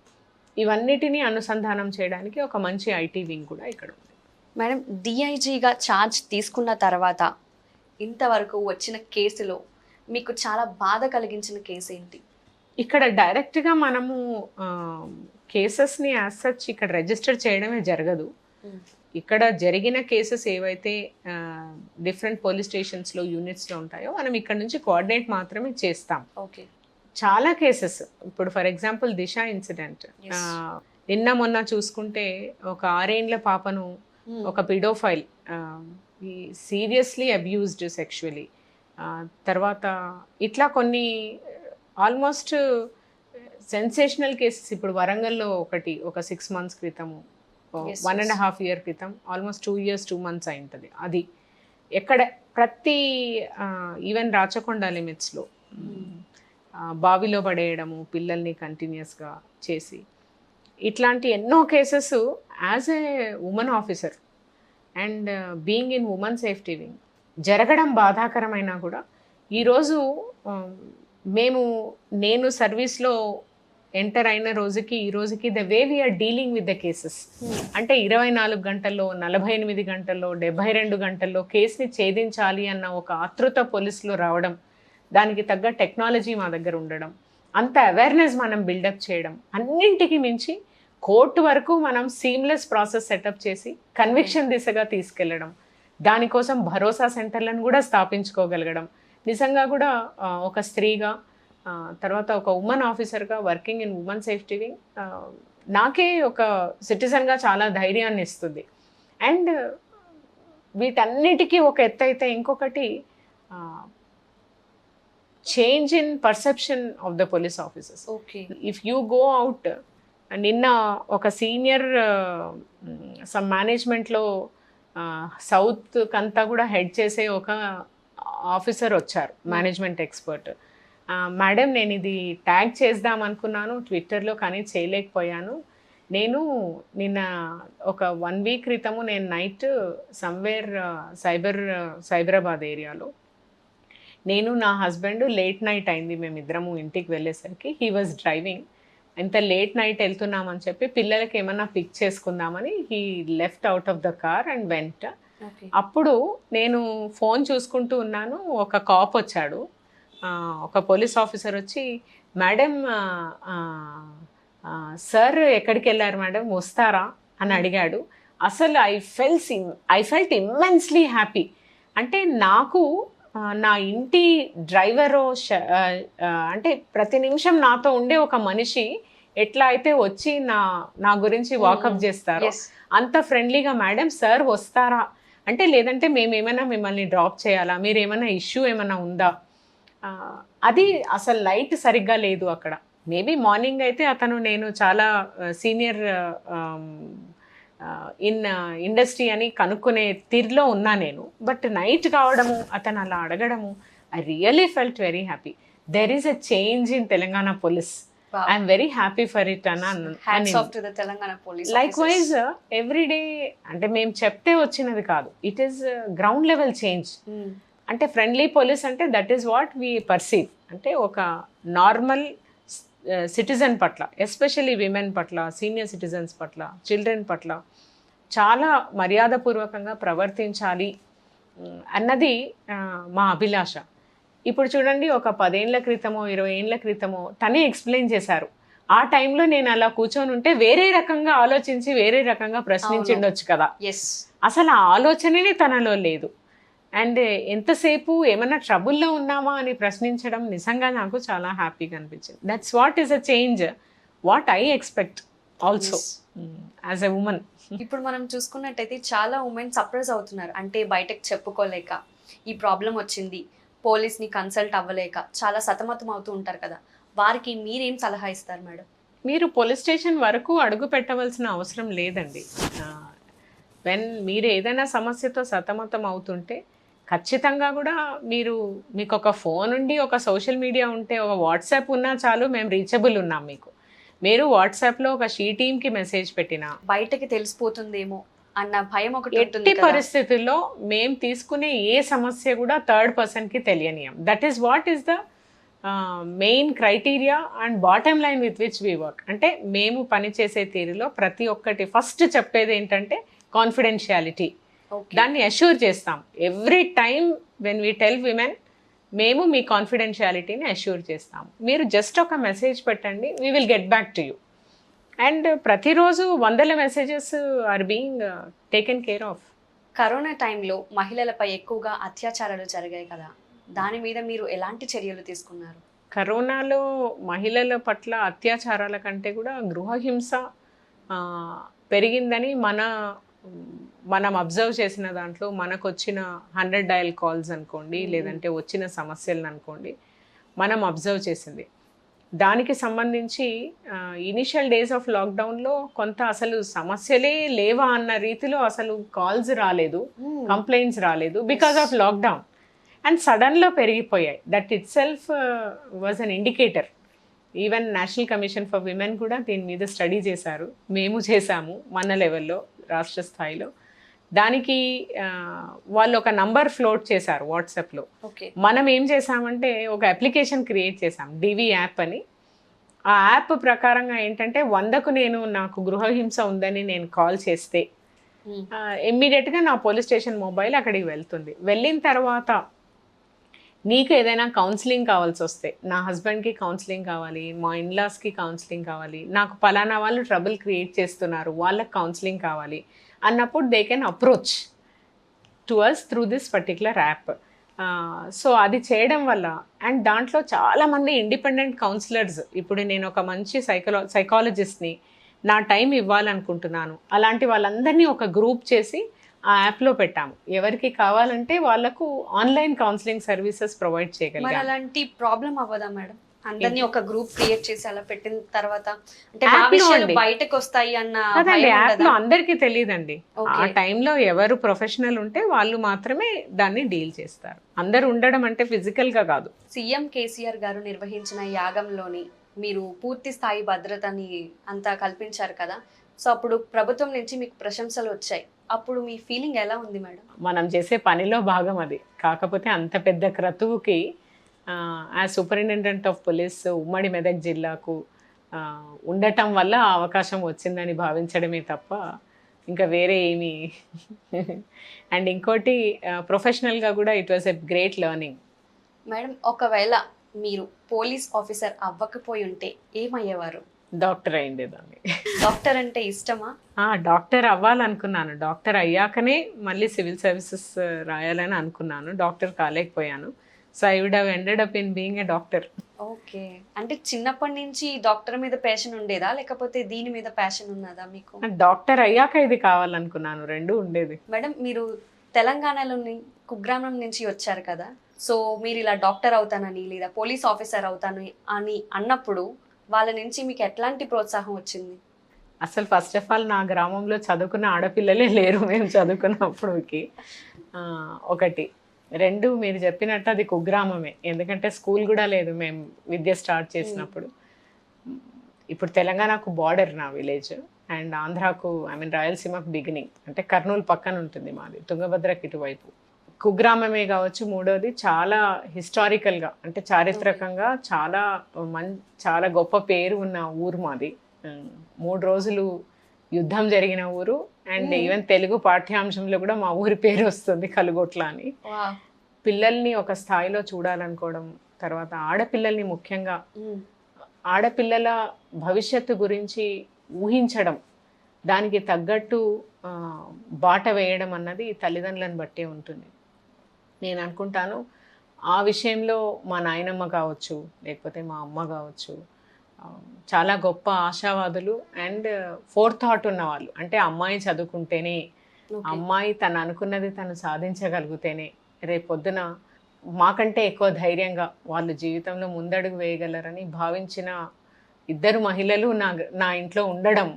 ఇవన్నిటినీ అనుసంధానం చేయడానికి ఒక మంచి ఐటీ వింగ్ కూడా ఇక్కడ ఉంది. మేడం, డిఐజీగా ఛార్జ్ తీసుకున్న తర్వాత ఇంతవరకు వచ్చిన కేసులో మీకు చాలా బాధ కలిగించిన కేసు ఏంటి? ఇక్కడ డైరెక్ట్గా మనము కేసెస్ని యాజ్ సచ్ ఇక్కడ రిజిస్టర్ చేయడమే జరగదు. ఇక్కడ జరిగిన కేసెస్ ఏవైతే డిఫరెంట్ పోలీస్ స్టేషన్స్లో యూనిట్స్లో ఉంటాయో మనం ఇక్కడ నుంచి కోఆర్డినేట్ మాత్రమే చేస్తాం. ఓకే. చాలా కేసెస్, ఇప్పుడు ఫర్ ఎగ్జాంపుల్ దిశ ఇన్సిడెంట్, నిన్న మొన్న చూసుకుంటే ఒక 6 ఏళ్ల పాపను ఒక పిడోఫైల్ సీరియస్లీ అబ్యూజ్డ్ సెక్షువలీ, తర్వాత ఇట్లా కొన్ని ఆల్మోస్ట్ సెన్సేషనల్ కేసెస్. ఇప్పుడు వరంగల్లో ఒక 6 months క్రితము, 1.5 year క్రితం, ఆల్మోస్ట్ 2 years 2 months అయింటుంది. అది ఎక్కడ ప్రతి ఈవెన్ రాచకొండ లిమిట్స్లో బావిలో పడేయడము పిల్లల్ని కంటిన్యూస్గా చేసి, ఇట్లాంటి ఎన్నో cases as a women officer and being in women safety wing జరగడం బాధాకరమైనా కూడా ఈరోజు ఆ, నేను సర్వీస్లో ఎంటర్ అయిన రోజుకి ఈ రోజుకి the way we are dealing with the cases, అంటే 24 గంటల్లో, 48 గంటల్లో, 72 గంటల్లో కేసుని ఛేదించాలి అన్న ఒక ఆతృత పోలీసులో రావడం, దానికి తగ్గ టెక్నాలజీ మా దగ్గర ఉండడం, అంత అవేర్నెస్ మనం బిల్డప్ చేయడం, అన్నింటికి మించి కోర్టు వరకు మనం సీమ్లెస్ ప్రాసెస్ సెటప్ చేసి కన్విక్షన్ దిశగా తీసుకెళ్లడం, దానికోసం భరోసా సెంటర్లను కూడా స్థాపించుకోగలగడం, నిజంగా కూడా ఒక స్త్రీగా తర్వాత ఒక ఉమెన్ ఆఫీసర్గా working in women safety wing నాకే ఒక సిటిజన్గా చాలా ధైర్యాన్ని ఇస్తుంది. అండ్ వీటన్నిటికీ ఒక ఎత్తు అయితే ఇంకొకటి change in perception of the police officers. Okay. If you go out, నిన్న ఒక సీనియర్ సమ్ మేనేజ్మెంట్లో సౌత్ కంతా కూడా హెడ్ చేసే ఒక ఆఫీసర్ వచ్చారు, మేనేజ్మెంట్ ఎక్స్పర్ట్. మేడం, నేను ఇది ట్యాగ్ చేద్దాం అనుకున్నాను ట్విట్టర్లో, కానీ చేయలేకపోయాను. నేను నిన్న ఒక 1 వీక్ క్రితము నేను నైట్ సమ్వేర్ సైబరాబాద్ ఏరియాలో, నేను నా హస్బెండ్ లేట్ నైట్ అయింది మేమిద్దరము ఇంటికి వెళ్ళేసరికి, హీ వాజ్ డ్రైవింగ్. ఇంత లేట్ నైట్ వెళ్తున్నామని చెప్పి పిల్లలకి ఏమన్నా పిక్ చేసుకుందామని he left out of the car and వెంట. అప్పుడు నేను ఫోన్ చూసుకుంటూ ఉన్నాను, ఒక కాప్ వచ్చాడు, ఒక పోలీస్ ఆఫీసర్ వచ్చి, మేడం సార్ ఎక్కడికి వెళ్ళారు మేడం, వస్తారా అని అడిగాడు. అసలు ఐ ఫెల్ట్ ఇమ్మెన్స్లీ హ్యాపీ. అంటే నాకు నా ఇంటి డ్రైవరు అంటే ప్రతి నిమిషం నాతో ఉండే ఒక మనిషి ఎట్లా అయితే వచ్చి నా గురించి వాకప్ చేస్తారో అంత ఫ్రెండ్లీగా, మేడం సార్ వస్తారా అంటే, లేదంటే మేమేమైనా మిమ్మల్ని డ్రాప్ చేయాలా, మీరు ఏమైనా ఇష్యూ ఏమైనా ఉందా, అది అసలు లైట్ సరిగ్గా లేదు అక్కడ. మేబీ మార్నింగ్ అయితే నేను చాలా సీనియర్ ఇండస్ట్రీ అని కనుక్కునే తీరులో ఉన్నా నేను. బట్ నైట్ కావడము, అతను అలా అడగడము, I really felt very happy. There is a change in Telangana police. I'm very happy for it like wise every day. అంటే మేము చెప్తే వచ్చినది కాదు, it is ground level change. అంటే ఫ్రెండ్లీ పోలీస్ అంటే that is what we perceive. అంటే ఒక normal citizen పట్ల, ఎస్పెషల్లీ విమెన్ పట్ల, సీనియర్ సిటిజన్స్ పట్ల, చిల్డ్రన్ పట్ల చాలా మర్యాదపూర్వకంగా ప్రవర్తించాలి అన్నది మా అభిలాష. ఇప్పుడు చూడండి, ఒక 10 ఏళ్ల క్రితమో 20 ఏళ్ల క్రితమో తనే ఎక్స్ప్లెయిన్ చేశారు. ఆ టైంలో నేను అలా కూర్చొని ఉంటే వేరే రకంగా ఆలోచించి వేరే రకంగా ప్రశ్నించిండొచ్చు కదా. అసలు ఆ ఆలోచననే తనలో లేదు. అండ్ ఎంతసేపు ఏమైనా ట్రబుల్లో ఉన్నామా అని ప్రశ్నించడం నిజంగా నాకు చాలా హ్యాపీగా అనిపించింది. That's what is a change what I expect also as a women. ఇప్పుడు మనం చూసుకున్నట్టయితే చాలా ఉమెన్ సప్రెస్ అవుతున్నారు, అంటే బయటకు చెప్పుకోలేక, ఈ ప్రాబ్లం వచ్చింది, పోలీస్ని కన్సల్ట్ అవ్వలేక చాలా సతమతం అవుతూ ఉంటారు కదా. వారికి మీరేం సలహా ఇస్తారు మేడం? మీరు పోలీస్ స్టేషన్ వరకు అడుగు పెట్టవలసిన అవసరం లేదండి. మీరు ఏదైనా సమస్యతో సతమతం అవుతుంటే ఖచ్చితంగా కూడా మీకు ఒక ఫోన్ ఉండి, ఒక సోషల్ మీడియా ఉంటే, ఒక వాట్సాప్ ఉన్నా చాలు, మేము రీచబుల్ ఉన్నాం మీకు. మీరు వాట్సాప్లో ఒక షీ టీమ్కి మెసేజ్ పెట్టినా బయటకి తెలిసిపోతుందేమో అన్న భయం ఒకటి. ఎట్టి పరిస్థితుల్లో మేము తీసుకునే ఏ సమస్య కూడా థర్డ్ పర్సన్కి తెలియనియం. That is what is the main criteria and bottom line with which we work. అంటే మేము పనిచేసే తీరులో ప్రతి ఒక్కటి ఫస్ట్ చెప్పేది ఏంటంటే కాన్ఫిడెన్షియాలిటీ. దాన్ని అష్యూర్ చేస్తాం every time when we tell women, మేము మీ కాన్ఫిడెన్షియాలిటీని అష్యూర్ చేస్తాం. మీరు జస్ట్ ఒక మెసేజ్ పెట్టండి, we will get back to you. And ప్రతిరోజు 100 messages are being taken care of. Corona టైంలో మహిళలపై ఎక్కువగా అత్యాచారాలు జరిగాయి కదా, దాని మీద మీరు ఎలాంటి చర్యలు తీసుకున్నారు? కరోనాలో మహిళల పట్ల అత్యాచారాల కంటే కూడా గృహహింస పెరిగిందని మనం అబ్జర్వ్ చేసిన దాంట్లో మనకు వచ్చిన 100 డయల్ కాల్స్ అనుకోండి, లేదంటే వచ్చిన సమస్యలను అనుకోండి, మనం అబ్జర్వ్ చేసింది. దానికి సంబంధించి ఇనిషియల్ డేస్ ఆఫ్ లాక్డౌన్లో కొంత అసలు సమస్యలే లేవా అన్న రీతిలో అసలు కాల్స్ రాలేదు, కంప్లైంట్స్ రాలేదు, బికాస్ ఆఫ్ లాక్డౌన్. అండ్ సడన్లో పెరిగిపోయాయి. That it self was an indicator. Even national commission for women కూడా దీని మీద స్టడీ చేశారు, మేము చేశాము మన లెవెల్లో, రాష్ట్ర స్థాయిలో. దానికి వాళ్ళు ఒక నంబర్ ఫ్లోట్ చేశారు వాట్సాప్లో. ఓకే. మనం ఏం చేసామంటే ఒక అప్లికేషన్ క్రియేట్ చేసాం, డివి యాప్ అని. ఆ యాప్ ప్రకారంగా ఏంటంటే 100కు నాకు గృహహింస ఉందని నేను కాల్ చేస్తే ఇమ్మీడియట్గా నా పోలీస్ స్టేషన్ మొబైల్ అక్కడికి వెళ్తుంది. వెళ్ళిన తర్వాత నీకు ఏదైనా కౌన్సిలింగ్ కావాల్సి వస్తే, నా హస్బెండ్కి కౌన్సిలింగ్ కావాలి, మా ఇన్లాస్కి కౌన్సిలింగ్ కావాలి, నాకు పలానా వాళ్ళు ట్రబుల్ క్రియేట్ చేస్తున్నారు వాళ్ళకి కౌన్సిలింగ్ కావాలి అన్నప్పుడు they can approach to us through this particular app. So అది చేయడం వల్ల, అండ్ దాంట్లో చాలామంది ఇండిపెండెంట్ కౌన్సిలర్స్, ఇప్పుడు నేను ఒక మంచి సైకాలజిస్ట్ని నా టైం ఇవ్వాలనుకుంటున్నాను, అలాంటి వాళ్ళందరినీ ఒక గ్రూప్ చేసి ఆ యాప్లో పెట్టాము. ఎవరికి కావాలంటే వాళ్ళకు ఆన్లైన్ కౌన్సిలింగ్ సర్వీసెస్ ప్రొవైడ్ మరి చేయగలిగాము. అలాంటి ప్రాబ్లం అవ్వదా మేడం? అందరినీ ఒక గ్రూప్ క్రియేట్ చేసి అలా పెట్టిన తర్వాత అంటే App మా లో విషయాలు అండి. బయటకు వస్తాయి అన్న కదండి, భయం యాప్లో ఉండదా? అందరికీ తెలియదండి. ఆ Okay. టైంలో ఎవరు ప్రొఫెషనల్ ఉంటే వాళ్ళు మాత్రమే దాన్ని డీల్ చేస్తారు. అందరు ఉండడం అంటే ఫిజికల్గా కాదు. సీఎం కేసీఆర్ గారు నిర్వహించిన యాగంలోని మీరు పూర్తి స్థాయి భద్రతని అంతా కల్పించారు కదా, సో అప్పుడు ప్రభుత్వం నుంచి మీకు ప్రశంసలు వచ్చాయి. అప్పుడు మీ ఫీలింగ్ ఎలా ఉంది మేడం? మనం చేసే పనిలో భాగం అది. కాకపోతే అంత పెద్ద క్రతువుకి యాజ్ సూపరింటెండెంట్ ఆఫ్ పోలీస్ ఉమ్మడి మెదక్ జిల్లాకు ఉండటం వల్ల ఆ అవకాశం వచ్చిందని భావించడమే తప్ప ఇంకా వేరే ఏమీ. అండ్ ఇంకోటి ప్రొఫెషనల్గా కూడా it was a great learning. Madam, ఒకవేళ మీరు పోలీస్ ఆఫీసర్ అవ్వకపోయి ఉంటే ఏమయ్యేవారు? డాక్టర్ అయిండేదాన్ని. డాక్టర్ అంటే ఇష్టమా? డాక్టర్ అవ్వాలనుకున్నాను. డాక్టర్ అయ్యాకనే మళ్ళీ సివిల్ సర్వీసెస్ రాయాలని అనుకున్నాను. డాక్టర్ కాలేకపోయాను. So I would have ended up in being a doctor. Okay. అంటే చిన్నప్పటి నుంచి డాక్టర్ మీద ప్యాషన్ ఉండేదా, లేకపోతే దీని మీద ప్యాషన్ ఉన్నదా మీకు? డాక్టర్ అయ్యాక ఇది కావాలనుకున్నాను, రెండు ఉండేది. మేడం, మీరు తెలంగాణలోని కుగ్రామం నుంచి వచ్చారు కదా, సో మీరు ఇలా డాక్టర్ అవుతానని లేదా పోలీస్ ఆఫీసర్ అవుతాను అని అన్నప్పుడు వాళ్ళ నుంచి మీకు ఎట్లాంటి ప్రోత్సాహం వచ్చింది? అసలు ఫస్ట్ ఆఫ్ ఆల్ నా గ్రామంలో చదువుకున్న ఆడపిల్లలే లేరు మేము చదువుకున్నప్పుడుకి. ఒకటి. రెండు, మీరు చెప్పినట్టు అది కుగ్రామమే, ఎందుకంటే స్కూల్ కూడా లేదు మేము విద్య స్టార్ట్ చేసినప్పుడు. ఇప్పుడు తెలంగాణకు బార్డర్ నా విలేజ్, అండ్ ఆంధ్రాకు రాయలసీమకు బిగినింగ్, అంటే కర్నూలు పక్కన ఉంటుంది మాది, తుంగభద్రకి ఇటువైపు. కుగ్రామమే కావచ్చు. మూడోది చాలా హిస్టారికల్గా, అంటే చారిత్రకంగా చాలా గొప్ప పేరు ఉన్న ఊరు మాది. 3 రోజులు యుద్ధం జరిగిన ఊరు, అండ్ ఈవెన్ తెలుగు పాఠ్యాంశంలో కూడా మా ఊరి పేరు వస్తుంది, కలుగొట్ల అని. పిల్లల్ని ఒక స్థాయిలో చూడాలనుకోవడం, తర్వాత ఆడపిల్లల్ని ముఖ్యంగా ఆడపిల్లల భవిష్యత్తు గురించి ఊహించడం, దానికి తగ్గట్టు బాట వేయడం అన్నది తల్లిదండ్రులను బట్టే ఉంటుంది. నేను అనుకుంటాను ఆ విషయంలో మా నాయనమ్మ కావచ్చు, లేకపోతే మా అమ్మ కావచ్చు, చాలా గొప్ప ఆశావాదులు అండ్ ఫోర్థాట్ ఉన్నవాళ్ళు. అంటే అమ్మాయి చదువుకుంటేనే, అమ్మాయి తను అనుకున్నది తను సాధించగలిగితేనే రేపొద్దున మాకంటే ఎక్కువ ధైర్యంగా వాళ్ళు జీవితంలో ముందడుగు వేయగలరని భావించిన ఇద్దరు మహిళలు నా ఇంట్లో ఉండడం,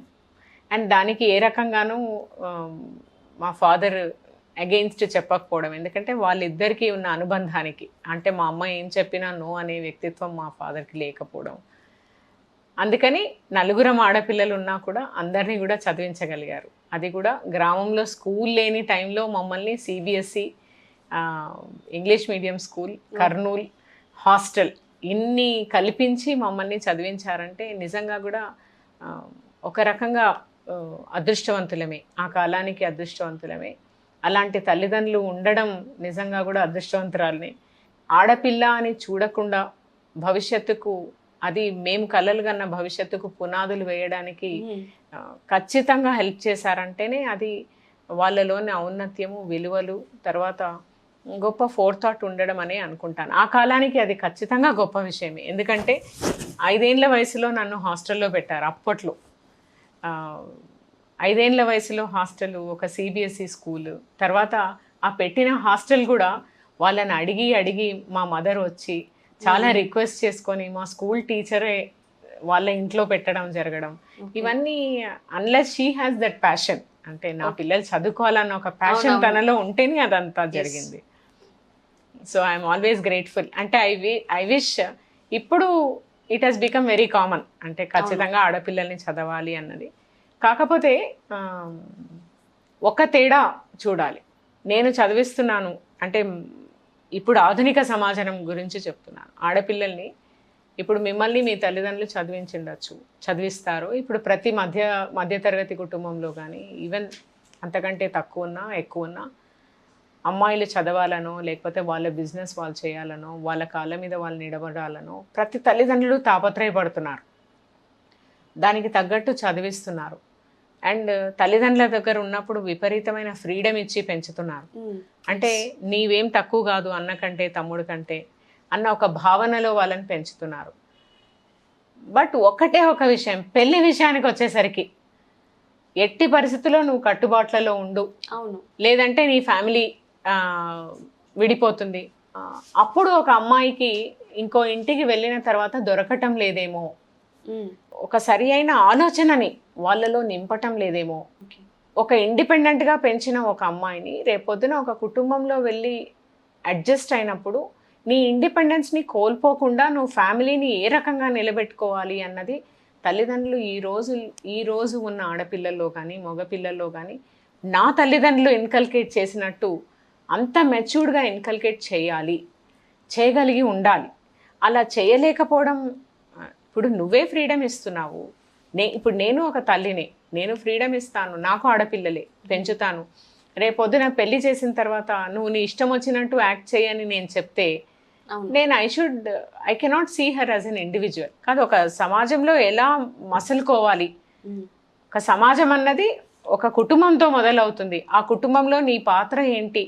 అండ్ దానికి ఏ రకంగానూ మా ఫాదర్ అగెయిన్స్ట్ చెప్పకపోవడం. ఎందుకంటే వాళ్ళిద్దరికీ ఉన్న అనుబంధానికి, అంటే మా అమ్మ ఏం చెప్పినా నో అనే వ్యక్తిత్వం మా ఫాదర్కి లేకపోవడం. అందుకని నలుగురం ఆడపిల్లలు ఉన్నా కూడా అందరినీ కూడా చదివించగలిగారు. అది కూడా గ్రామంలో స్కూల్ లేని టైంలో మమ్మల్ని CBSE, English medium school, Kurnool, hostel ఇన్ని కల్పించి మమ్మల్ని చదివించారంటే నిజంగా కూడా ఒక రకంగా అదృష్టవంతులమే, ఆ కాలానికి అదృష్టవంతులమే. అలాంటి తల్లిదండ్రులు ఉండడం నిజంగా కూడా అదృష్టవంతురాలని. ఆడపిల్ల అని చూడకుండా భవిష్యత్తుకు, అది మేము కలలు కన్న భవిష్యత్తుకు పునాదులు వేయడానికి ఖచ్చితంగా హెల్ప్ చేశారంటేనే అది వాళ్ళలోని ఔన్నత్యము, విలువలు, తర్వాత గొప్ప ఫోర్థాట్ ఉండడం అనే అనుకుంటాను. ఆ కాలానికి అది ఖచ్చితంగా గొప్ప విషయమే. ఎందుకంటే 5 ఏళ్ల వయసులో నన్ను హాస్టల్లో పెట్టారు అప్పట్లో. 5 ఏళ్ల వయసులో హాస్టల్, ఒక సిబిఎస్ఈ స్కూల్, తర్వాత ఆ పెట్టిన హాస్టల్ కూడా వాళ్ళని అడిగి మా మదర్ వచ్చి చాలా రిక్వెస్ట్ చేసుకొని మా స్కూల్ టీచరే వాళ్ళ ఇంట్లో పెట్టడం జరగడం, ఇవన్నీ unless she has that passion, అంటే నా పిల్లలు చదువుకోవాలన్న ఒక ప్యాషన్ తనలో ఉంటేనే అదంతా జరిగింది. So I'm always grateful. అంటే ఐ విష్ ఇప్పుడు it has become very common, అంటే ఖచ్చితంగా ఆడపిల్లల్ని చదవాలి అన్నది. కాకపోతే ఒక తేడా చూడాలి. నేను చదివిస్తున్నాను అంటే ఇప్పుడు ఆధునిక సమాజం గురించి చెప్తున్నాను. ఆడపిల్లల్ని ఇప్పుడు మిమ్మల్ని మీ తల్లిదండ్రులు చదివించుండొచ్చు, చదివిస్తారు. ఇప్పుడు ప్రతి మధ్యతరగతి కుటుంబంలో కానీ ఈవెన్ అంతకంటే తక్కువ ఉన్నా ఎక్కువ ఉన్నా అమ్మాయిలు చదవాలనో లేకపోతే వాళ్ళ బిజినెస్ వాళ్ళు చేయాలనో వాళ్ళ కాళ్ళ మీద వాళ్ళు నిలబడాలనో ప్రతి తల్లిదండ్రులు తాపత్రయపడుతున్నారు. దానికి తగ్గట్టు చదివిస్తున్నారు. అండ్ తల్లిదండ్రుల దగ్గర ఉన్నప్పుడు విపరీతమైన ఫ్రీడమ్ ఇచ్చి పెంచుతున్నారు. అంటే నీవేం తక్కువ కాదు అన్న కంటే తమ్ముడు కంటే అన్న ఒక భావనలో వాళ్ళని పెంచుతున్నారు. బట్ ఒకటే ఒక విషయం, పెళ్లి విషయానికి వచ్చేసరికి ఎట్టి పరిస్థితుల్లో నువ్వు కట్టుబాట్లలో ఉండు, అవును, లేదంటే నీ ఫ్యామిలీ విడిపోతుంది. అప్పుడు ఒక అమ్మాయికి ఇంకో ఇంటికి వెళ్ళిన తర్వాత దొరకటం లేదేమో, ఒక సరి అయిన ఆలోచనని వాళ్ళలో నింపటం లేదేమో. ఒక ఇండిపెండెంట్గా పెంచిన ఒక అమ్మాయిని రేపొద్దున ఒక కుటుంబంలో వెళ్ళి అడ్జస్ట్ అయినప్పుడు నీ ఇండిపెండెన్స్ని కోల్పోకుండా నువ్వు ఫ్యామిలీని ఏ రకంగా నిలబెట్టుకోవాలి అన్నది తల్లిదండ్రులు ఈ రోజు ఉన్న ఆడపిల్లల్లో కానీ మగపిల్లల్లో కానీ నా తల్లిదండ్రులు ఇన్కల్కేట్ చేసినట్టు అంత మెచ్యూర్డ్గా ఇన్కల్కేట్ చేయగలిగి ఉండాలి. అలా చేయలేకపోవడం, ఇప్పుడు నువ్వే ఫ్రీడమ్ ఇస్తున్నావు. ఇప్పుడు నేను ఒక తల్లిని, నేను ఫ్రీడమ్ ఇస్తాను, నాకు ఆడపిల్లలే, పెంచుతాను. రేపొద్దున పెళ్లి చేసిన తర్వాత నువ్వు నీ ఇష్టం వచ్చినట్టు యాక్ట్ చేయని నేను చెప్తే నేను I cannot see her as an individual. కాదు, ఒక సమాజంలో ఎలా మసలుకోవాలి, ఒక సమాజం అన్నది ఒక కుటుంబంతో మొదలవుతుంది. ఆ కుటుంబంలో నీ పాత్ర ఏంటి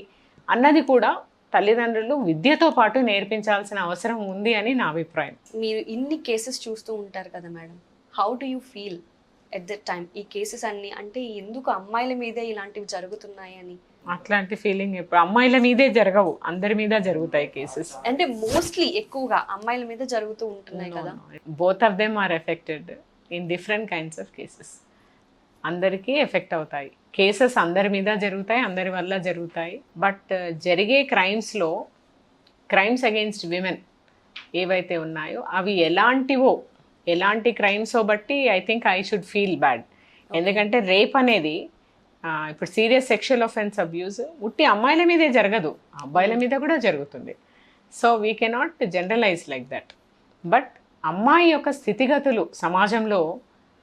అన్నది కూడా తల్లిదండ్రులు విద్యతో పాటు నేర్పించాల్సిన అవసరం ఉంది అని నా అభిప్రాయం. మీరు ఇన్ని కేసెస్ చూస్తూ ఉంటారు కదా madam, how do you feel at that time? ఈ కేసెస్ అన్ని అంటే ఎందుకు అమ్మాయిల మీదే ఇలాంటివి జరుగుతున్నాయి అని? అట్లాంటి ఫీలింగ్ ఇప్పుడు అమ్మాయిల మీదే జరగవు, అందరి మీద జరుగుతాయి కేసెస్. అంటే మోస్ట్లీ ఎక్కువగా అమ్మాయిల మీద జరుగుతూ ఉంటున్నాయి కదా. Both of them are affected in different kinds of cases. అందరికీ ఎఫెక్ట్ అవుతాయి కేసెస్, అందరి మీద జరుగుతాయి, అందరి వల్ల జరుగుతాయి. బట్ జరిగే క్రైమ్స్లో క్రైమ్స్ అగెయిన్స్ట్ విమెన్ ఏవైతే ఉన్నాయో అవి ఎలాంటి క్రైమ్సో బట్టి I think I should feel bad. ఎందుకంటే రేప్ అనేది ఇప్పుడు సీరియస్ సెక్షువల్ ఆఫెన్స్ అబ్యూస్ ఉట్టి అమ్మాయిల మీదే జరగదు, అబ్బాయిల మీద కూడా జరుగుతుంది. So we cannot generalise like that. But అమ్మాయి యొక్క స్థితిగతులు సమాజంలో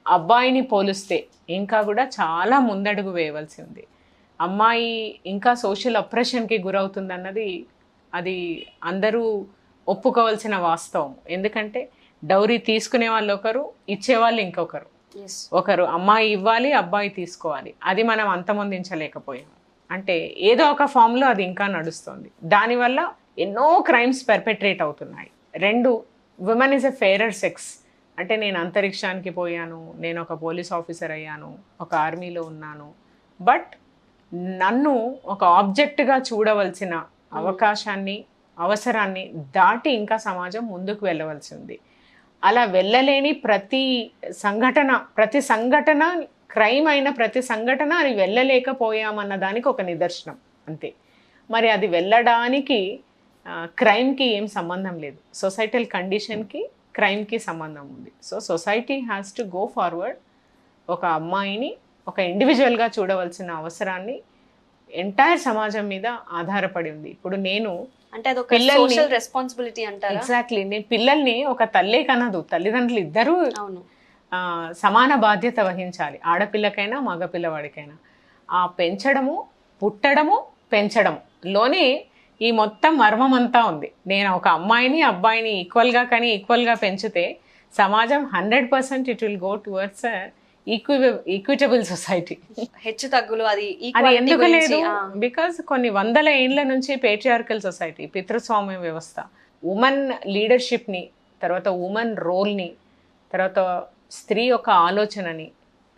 అబ్బాయిని పోలిస్తే ఇంకా కూడా చాలా ముందడుగు వేయవలసి ఉంది. అమ్మాయి ఇంకా సోషల్ అప్రెషన్కి గురవుతుందన్నది అది అందరూ ఒప్పుకోవాల్సిన వాస్తవం. ఎందుకంటే డౌరీ తీసుకునే వాళ్ళు ఒకరు, ఇచ్చేవాళ్ళు ఇంకొకరు. ఒకరు అమ్మాయి ఇవ్వాలి, అబ్బాయి తీసుకోవాలి. అది మనం అంతమొందించలేకపోయాం. అంటే ఏదో ఒక ఫామ్లో అది ఇంకా నడుస్తుంది. దానివల్ల ఎన్నో క్రైమ్స్ పర్పెట్రేట్ అవుతున్నాయి. Women is a fairer sex. అంటే నేను అంతరిక్షానికి పోయాను, నేను ఒక పోలీస్ ఆఫీసర్ అయ్యాను, ఒక ఆర్మీలో ఉన్నాను, బట్ నన్ను ఒక ఆబ్జెక్ట్గా చూడవలసిన అవకాశాన్ని, అవసరాన్ని దాటి ఇంకా సమాజం ముందుకు వెళ్ళవలసి ఉంది. అలా వెళ్ళలేని ప్రతి సంఘటన క్రైమ్ అయిన ప్రతి సంఘటన అది వెళ్ళలేకపోయామన్న దానికి ఒక నిదర్శనం అంతే. మరి అది వెళ్ళడానికి క్రైమ్కి ఏం సంబంధం లేదు. సొసైటల్ కండిషన్కి క్రైమ్కి సంబంధం ఉంది. So society has to go forward. ఒక అమ్మాయిని ఒక ఇండివిజువల్గా చూడవలసిన అవసరాన్ని ఎంటైర్ సమాజం మీద ఆధారపడి ఉంది. ఇప్పుడు నేను అంటే అదొక సోషల్ రెస్పాన్సిబిలిటీ అంటారా? ఎగ్జాక్ట్లీ. నేను పిల్లల్ని ఒక తల్లే కనదు, తల్లిదండ్రులు ఇద్దరూ సమాన బాధ్యత వహించాలి, ఆడపిల్లకైనా మగపిల్లవాడికైనా. ఆ పెంచడము, పుట్టడము, పెంచడంలోనే ఈ మొత్తం మర్మం అంతా ఉంది. నేను ఒక అమ్మాయిని అబ్బాయిని ఈక్వల్గా పెంచితే సమాజం 100% it will go towards equitable society. హెచ్చు తగ్గులు అది ఎందుకు లేదు? బికాజ్ కొన్ని వందల ఏండ్ల నుంచి పేట్రియార్కల్ సొసైటీ, పితృస్వామ్య వ్యవస్థ, ఉమెన్ లీడర్షిప్ని, తర్వాత ఉమెన్ రోల్ని, తర్వాత స్త్రీ యొక్క ఆలోచనని,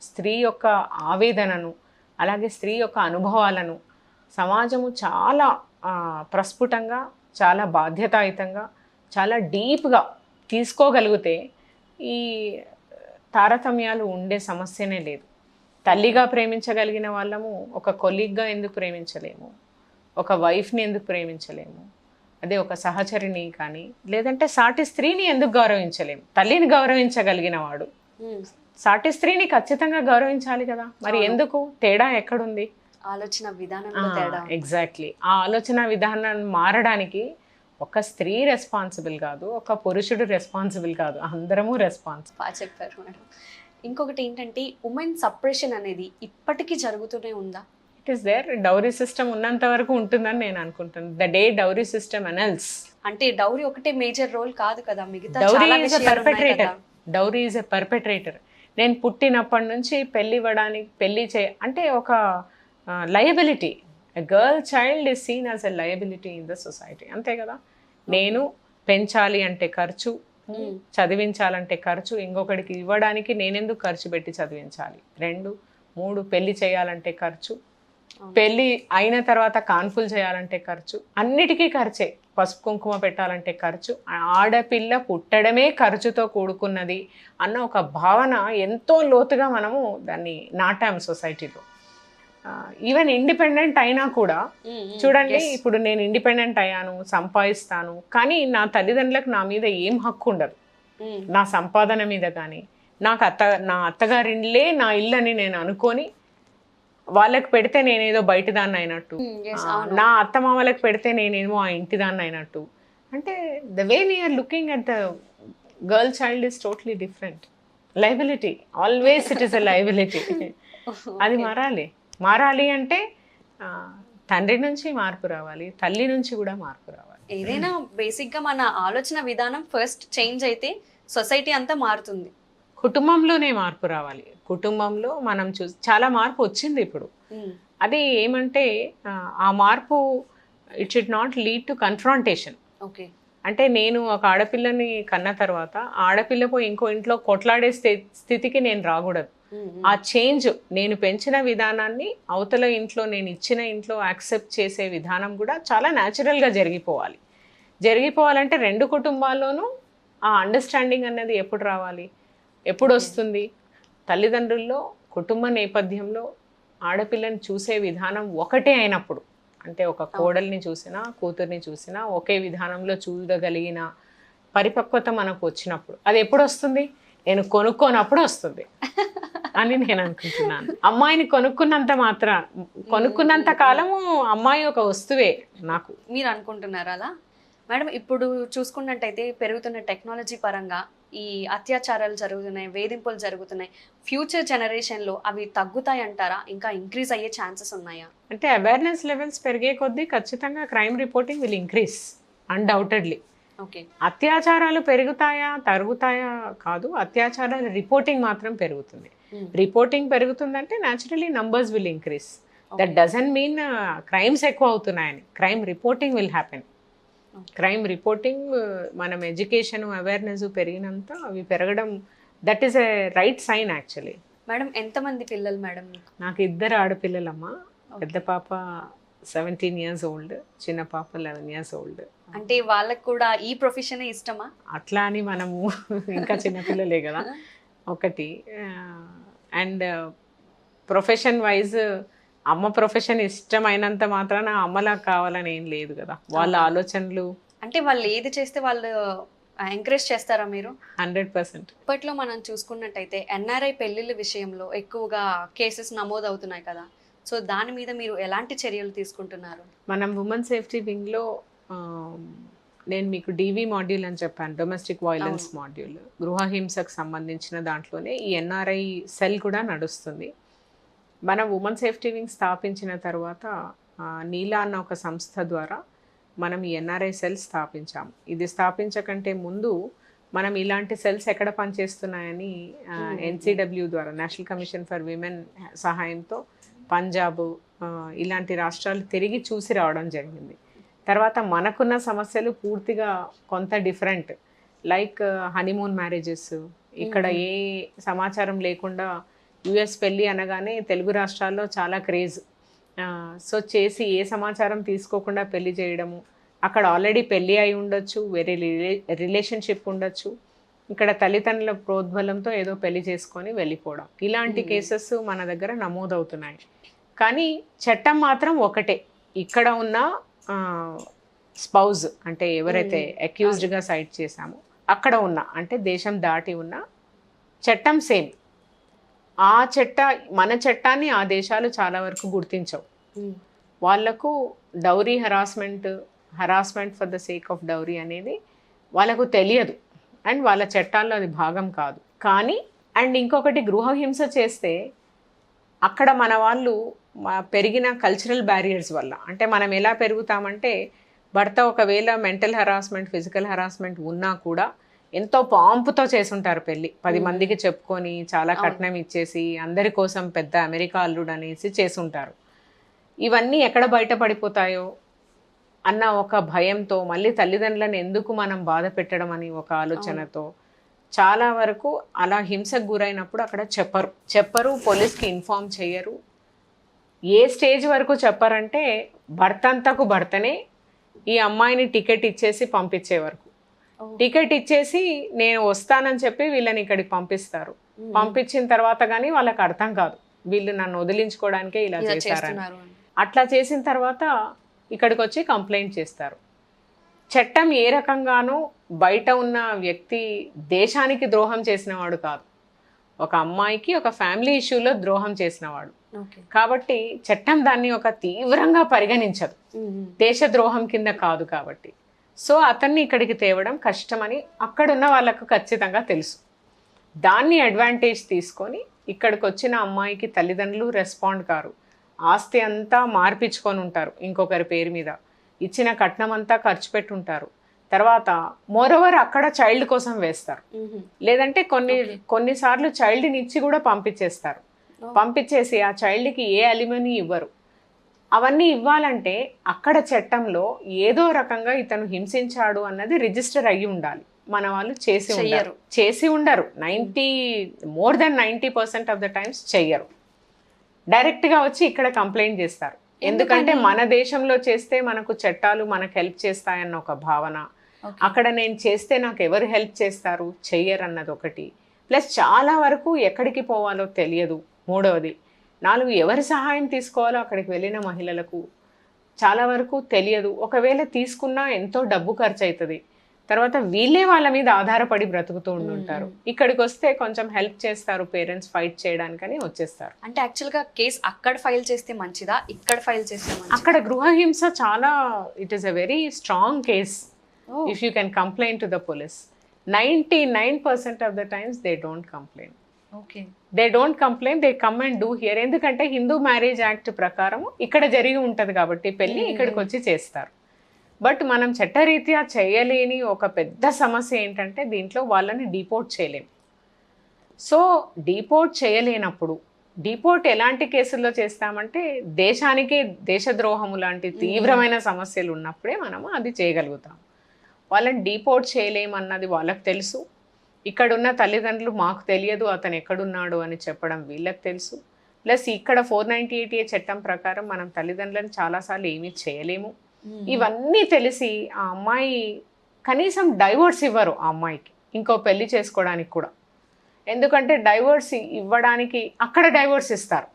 స్త్రీ యొక్క ఆవేదనను, అలాగే స్త్రీ యొక్క అనుభవాలను సమాజము చాలా ప్రస్ఫుటంగా, చాలా బాధ్యతాయుతంగా, చాలా డీప్గా తీసుకోగలిగితే ఈ తారతమ్యాలు ఉండే సమస్యనే లేదు. తల్లిగా ప్రేమించగలిగిన వాళ్ళము ఒక కొలీగ్గా ఎందుకు ప్రేమించలేము? ఒక వైఫ్ని ఎందుకు ప్రేమించలేము? అదే ఒక సహచరిని కానీ, లేదంటే సాటి స్త్రీని ఎందుకు గౌరవించలేము? తల్లిని గౌరవించగలిగిన వాడు సాటి స్త్రీని ఖచ్చితంగా గౌరవించాలి కదా. మరి ఎందుకు? తేడా ఎక్కడుంది? ఆలోచన విధానంలో తేడా ఉంది. ఎగ్జాక్ట్లీ. ఆ ఆలోచన విధానాన్ని మారడానికి ఒక స్త్రీ రెస్పాన్సిబుల్ కాదు, ఒక పురుషుడు రెస్పాన్సిబుల్ కాదు, అందరము రెస్పాన్సిబుల్. బాగా చెప్పారు మేడం. ఇంకొకటి ఏంటంటే ఉమెన్ సప్రెషన్ అనేది ఇప్పటికీ జరుగుతూనే ఉందా? It is there. Dowry system ఉన్నంత వరకు ఉంటుందని నేను అనుకుంటున్నాను. The day dowry system annuls, అంటే డౌరీ ఒకటే మేజర్ రోల్ కాదు కదా, మిగతా డౌరీ చాలా ఈజ్ ఎ విషయాలు ఉన్నాయి పర్పెట్రేటర్. కదా. Dowry is a perpetrator. నేను పుట్టినప్పటి నుంచి పెళ్లి అంటే ఒక liability. A girl child is seen as a liability in the society, అంతే కదా. నేను పెంచాలి అంటే ఖర్చు, చదివించాలంటే ఖర్చు, ఇంకొకటికి ఇవ్వడానికి నేనెందుకు ఖర్చు పెట్టి చదివించాలి, 2, 3 పెళ్లి చేయాలంటే ఖర్చు, పెళ్ళి అయిన తర్వాత కాన్పులు చేయాలంటే ఖర్చు, అన్నిటికీ ఖర్చే. పసుపు కుంకుమ పెట్టాలంటే ఖర్చు. ఆడపిల్ల పుట్టడమే ఖర్చుతో కూడుకున్నది అన్న ఒక భావన ఎంతో లోతుగా మనము దాన్ని నాటాం సొసైటీలో. ఈవెన్ ఇండిపెండెంట్ అయినా కూడా చూడండి, ఇప్పుడు నేను ఇండిపెండెంట్ అయ్యాను, సంపాదిస్తాను, కానీ నా తల్లిదండ్రులకు నా మీద ఏం హక్కు ఉండదు, నా సంపాదన మీద. కానీ నా అత్తగారి ఇల్లే నా ఇల్లు అని నేను అనుకొని వాళ్ళకి పెడితే నేనేదో బయట దాన్ని అయినట్టు, నా అత్తమామలకు పెడితే నేనేమో ఆ ఇంటి దాన్ని అయినట్టు. అంటే the way we are looking at the girl child is totally different. Liability, always it is a liability. అది మారాలి అంటే తండ్రి నుంచి మార్పు రావాలి, తల్లి నుంచి కూడా మార్పు రావాలి. ఏదైనా బేసిక్ గా మన ఆలోచన విధానం ఫస్ట్ చేంజ్ అయితే సొసైటీ అంతా మారుతుంది. కుటుంబంలోనే మార్పు రావాలి. కుటుంబంలో మనం చాలా మార్పు వచ్చింది ఇప్పుడు. అది ఏమంటే ఆ మార్పు it should not lead to confrontation. Okay, అంటే నేను ఒక ఆడపిల్లని కన్న తర్వాత ఆడపిల్లపై ఇంకో ఇంట్లో కొట్లాడే స్థితికి నేను రాకూడదు. ఆ చేంజ్, నేను పెంచిన విధానాన్ని అవతల ఇంట్లో, నేను ఇచ్చిన ఇంట్లో యాక్సెప్ట్ చేసే విధానం కూడా చాలా న్యాచురల్గా జరిగిపోవాలంటే 2 కుటుంబాల్లోనూ ఆ అండర్స్టాండింగ్ అనేది ఎప్పుడు రావాలి, ఎప్పుడు వస్తుంది? తల్లిదండ్రుల్లో, కుటుంబ నేపథ్యంలో ఆడపిల్లని చూసే విధానం ఒకటే అయినప్పుడు, అంటే ఒక కోడల్ని చూసినా కూతుర్ని చూసినా ఒకే విధానంలో చూడగలిగిన పరిపక్వత మనకు వచ్చినప్పుడు, అది ఎప్పుడు వస్తుంది? నేను కొనుక్కోనప్పుడు వస్తుంది అని నేను అనుకుంటున్నాను. అమ్మాయిని కొనుక్కున్నంత కాలము అమ్మాయి ఒక వస్తువే నాకు. మీరు అనుకుంటున్నారా అలా? మేడం, ఇప్పుడు చూసుకున్నట్టయితే పెరుగుతున్న టెక్నాలజీ పరంగా ఈ అత్యాచారాలు జరుగుతున్నాయి, వేధింపులు జరుగుతున్నాయి. ఫ్యూచర్ జనరేషన్లో అవి తగ్గుతాయి అంటారా? ఇంకా ఇంక్రీజ్ అయ్యే ఛాన్సెస్ ఉన్నాయా? అంటే అవేర్నెస్ లెవెల్స్ పెరిగే కొద్దీ ఖచ్చితంగా crime reporting will increase undoubtedly. Okay, అత్యాచారాలు పెరుగుతాయా తరుగుతాయా కాదు, అత్యాచారాల రిపోర్టింగ్ మాత్రం పెరుగుతుంది. రిపోర్టింగ్ పెరుగుతుందంటే naturally numbers will increase. That doesn't mean crimes ఎక్కువ అవుతున్నాయని. Crime reporting will happen. Crime reporting, మనం ఎడ్యుకేషన్ అవేర్నెస్ పెరిగినంత అవి పెరగడం, that is a right sign actually. Madam, ఎంతమంది పిల్లలు మేడం? నాకు 2 ఆడపిల్లలమ్మ. పెద్ద పాప 17 years old, చిన్న పాప 11 years old. అంటే వాళ్ళకు కూడా ఈ ప్రొఫెషన్ ఇష్టమా? అట్లా అని మనము ఇంకా చిన్నపిల్లలే కదా ఒకటి. అండ్ ప్రొఫెషన్ వైజ్ అమ్మ ప్రొఫెషన్ ఇష్టమైనంత మాత్రాన అమ్మలా కావాలని ఏం లేదు కదా. వాళ్ళ ఆలోచనలు, అంటే వాళ్ళు ఏది చేస్తే వాళ్ళు ఎంకరేజ్ చేస్తారా మీరు? 100%. ఇప్పట్లో మనం చూసుకున్నట్టయితే ఎన్ఆర్ఐ పెళ్లిళ్ళ విషయంలో ఎక్కువగా కేసెస్ నమోదు అవుతున్నాయి కదా. సో దాని మీద మీరు ఎలాంటి చర్యలు తీసుకుంటున్నారు? మనం ఉమెన్ సేఫ్టీ వింగ్లో నేను మీకు డీవీ మాడ్యూల్ అని చెప్పాను, డొమెస్టిక్ వైలెన్స్ మాడ్యూల్. గృహహింసకు సంబంధించిన దాంట్లోనే ఈ ఎన్ఆర్ఐ సెల్ కూడా నడుస్తుంది. మనం ఉమెన్ సేఫ్టీ వింగ్ స్థాపించిన తర్వాత నీలా అన్న ఒక సంస్థ ద్వారా మనం ఈ ఎన్ఆర్ఐ సెల్ స్థాపించాము. ఇది స్థాపించకంటే ముందు మనం ఇలాంటి సెల్స్ ఎక్కడ పనిచేస్తున్నాయని NCW ద్వారా, నేషనల్ కమిషన్ ఫర్ విమెన్ సహాయంతో పంజాబ్ ఇలాంటి రాష్ట్రాలు తిరిగి చూసి రావడం జరిగింది. తర్వాత మనకున్న సమస్యలు పూర్తిగా కొంత డిఫరెంట్. లైక్ హనీమూన్ మ్యారేజెస్, ఇక్కడ ఏ సమాచారం లేకుండా US పెళ్ళి అనగానే తెలుగు రాష్ట్రాల్లో చాలా క్రేజ్. సో చేసి ఏ సమాచారం తీసుకోకుండా పెళ్లి చేయడము, అక్కడ ఆల్రెడీ పెళ్ళి అయి ఉండొచ్చు, వేరే రిలేషన్షిప్ ఉండొచ్చు, ఇక్కడ తల్లిదండ్రుల ప్రోద్బలంతో ఏదో పెళ్లి చేసుకొని వెళ్ళిపోవడం, ఇలాంటి కేసెస్ మన దగ్గర నమోదవుతున్నాయి. కానీ చట్టం మాత్రం ఒకటే. ఇక్కడ ఉన్న స్పౌజ్, అంటే ఎవరైతే అక్యూజ్డ్గా సైట్ చేశామో అక్కడ ఉన్న, అంటే దేశం దాటి ఉన్న చట్టం సేమ్. మన చట్టాన్ని ఆ దేశాలు చాలా వరకు గుర్తించవు. వాళ్ళకు dowry harassment for the sake of dowry అనేది వాళ్ళకు తెలియదు అండ్ వాళ్ళ చట్టాల్లో అది భాగం కాదు. కానీ అండ్ ఇంకొకటి గృహహింస చేస్తే అక్కడ మన వాళ్ళు పెరిగిన కల్చరల్ బ్యారియర్స్ వల్ల, అంటే మనం ఎలా పెరుగుతామంటే భర్త ఒకవేళ మెంటల్ హరాస్మెంట్ ఫిజికల్ హరాస్మెంట్ ఉన్నా కూడా ఎంతో పాంపుతో చేసుంటారు పెళ్ళి, 10 మందికి చెప్పుకొని చాలా కట్నం ఇచ్చేసి అందరి కోసం పెద్ద అమెరికా అల్లుడు అనేసి చేసుంటారు. ఇవన్నీ ఎక్కడ బయటపడిపోతాయో అన్న ఒక భయంతో, మళ్ళీ తల్లిదండ్రులను ఎందుకు మనం బాధ పెట్టడం అని ఒక ఆలోచనతో చాలా వరకు అలా హింసకు గురైనప్పుడు అక్కడ చెప్పరు, పోలీస్కి ఇన్ఫార్మ్ చేయరు. ఏ స్టేజ్ వరకు చెప్పారంటే భర్తంతకు భర్తనే ఈ అమ్మాయిని టికెట్ ఇచ్చేసి పంపించే వరకు. టికెట్ ఇచ్చేసి నేను వస్తానని చెప్పి వీళ్ళని ఇక్కడికి పంపిస్తారు. పంపించిన తర్వాత కానీ వాళ్ళకి అర్థం కాదు వీళ్ళు నన్ను వదిలించుకోవడానికే ఇలా చేశారని. అట్లా చేసిన తర్వాత ఇక్కడికి వచ్చి కంప్లైంట్ చేస్తారు. చట్టం ఏ రకంగానూ బయట ఉన్న వ్యక్తి దేశానికి ద్రోహం చేసినవాడు కాదు, ఒక అమ్మాయికి ఒక ఫ్యామిలీ ఇష్యూలో ద్రోహం చేసినవాడు. కాబట్టి చట్టం దాన్ని ఒక తీవ్రంగా పరిగణించదు, దేశద్రోహం కింద కాదు. కాబట్టి సో అతన్ని ఇక్కడికి తేవడం కష్టమని అక్కడున్న వాళ్ళకు ఖచ్చితంగా తెలుసు. దాన్ని అడ్వాంటేజ్ తీసుకొని ఇక్కడికి వచ్చిన అమ్మాయికి తల్లిదండ్రులు రెస్పాండ్ కారు, ఆస్తి అంతా మార్పించుకొని ఉంటారు, ఇంకొకరి పేరు మీద ఇచ్చిన కట్నం అంతా ఖర్చు పెట్టుంటారు. తర్వాత మోరోవర్ అక్కడ చైల్డ్ కోసం వేస్తారు, లేదంటే కొన్నిసార్లు చైల్డ్ని ఇచ్చి కూడా పంపించేస్తారు. పంపించేసి ఆ చైల్డ్కి ఏ అలిమనీ ఇవ్వరు. అవన్నీ ఇవ్వాలంటే అక్కడ చట్టంలో ఏదో రకంగా ఇతను హింసించాడు అన్నది రిజిస్టర్ అయ్యి ఉండాలి. మన వాళ్ళు చేసి ఉండరు. More than 90% of the times చెయ్యరు. డైరెక్ట్గా వచ్చి ఇక్కడ కంప్లైంట్ చేస్తారు. ఎందుకంటే మన దేశంలో చేస్తే మనకు చట్టాలు మనకు హెల్ప్ చేస్తాయన్న ఒక భావన, అక్కడ నేను చేస్తే నాకు ఎవరు హెల్ప్ చేస్తారు, చెయ్యరు అన్నది ఒకటి. ప్లస్ చాలా వరకు ఎక్కడికి పోవాలో తెలియదు. మూడవది 4 ఎవరి సహాయం తీసుకోవాలో అక్కడికి వెళ్ళిన మహిళలకు చాలా వరకు తెలియదు. ఒకవేళ తీసుకున్నా ఎంతో డబ్బు ఖర్చు అవుతుంది. తర్వాత వీళ్ళే వాళ్ళ మీద ఆధారపడి బ్రతుకుతూ ఉండుంటారు. ఇక్కడికి వస్తే కొంచెం హెల్ప్ చేస్తారు పేరెంట్స్ ఫైట్ చేయడానికని వచ్చేస్తారు. అంటే యాక్చువల్గా కేసు అక్కడ ఫైల్ చేస్తే మంచిదా, ఇక్కడ ఫైల్ చేస్తే మంచిదా? అక్కడ గృహహింస చాలా it is a very strong case if you can complaint to the police. 99% of the times they don't complaint. They don't complaint, they come and do here. ఎందుకంటే హిందూ మ్యారేజ్ యాక్ట్ ప్రకారం ఇక్కడ జరిగి ఉంటుంది కాబట్టి పెళ్ళి ఇక్కడికి వచ్చి చేస్తారు. బట్ మనం చట్టరీత్యా చేయలేని ఒక పెద్ద సమస్య ఏంటంటే దీంట్లో వాళ్ళని డిపోర్ట్ చేయలేము. సో డిపోర్ట్ చేయలేనప్పుడు డిపోర్ట్ ఎలాంటి కేసుల్లో చేస్తామంటే దేశానికి దేశద్రోహము లాంటి తీవ్రమైన సమస్యలు ఉన్నప్పుడే మనము అది చేయగలుగుతాం. వాళ్ళని డిపోర్ట్ చేయలేమన్నది వాళ్ళకి తెలుసు. ఇక్కడున్న తల్లిదండ్రులు మాకు తెలియదు అతను ఎక్కడున్నాడు అని చెప్పడం వీళ్ళకి తెలుసు. ప్లస్ ఇక్కడ 498A చట్టం ప్రకారం మనం తల్లిదండ్రులను చాలాసార్లు ఏమీ చేయలేము. ఇవన్నీ తెలిసి ఆ అమ్మాయి కనీసం డైవోర్స్ ఇవ్వరు ఆ అమ్మాయికి ఇంకో పెళ్లి చేసుకోవడానికి కూడా. ఎందుకంటే డైవోర్స్ ఇవ్వడానికి అక్కడ డైవోర్స్ ఇస్తారు.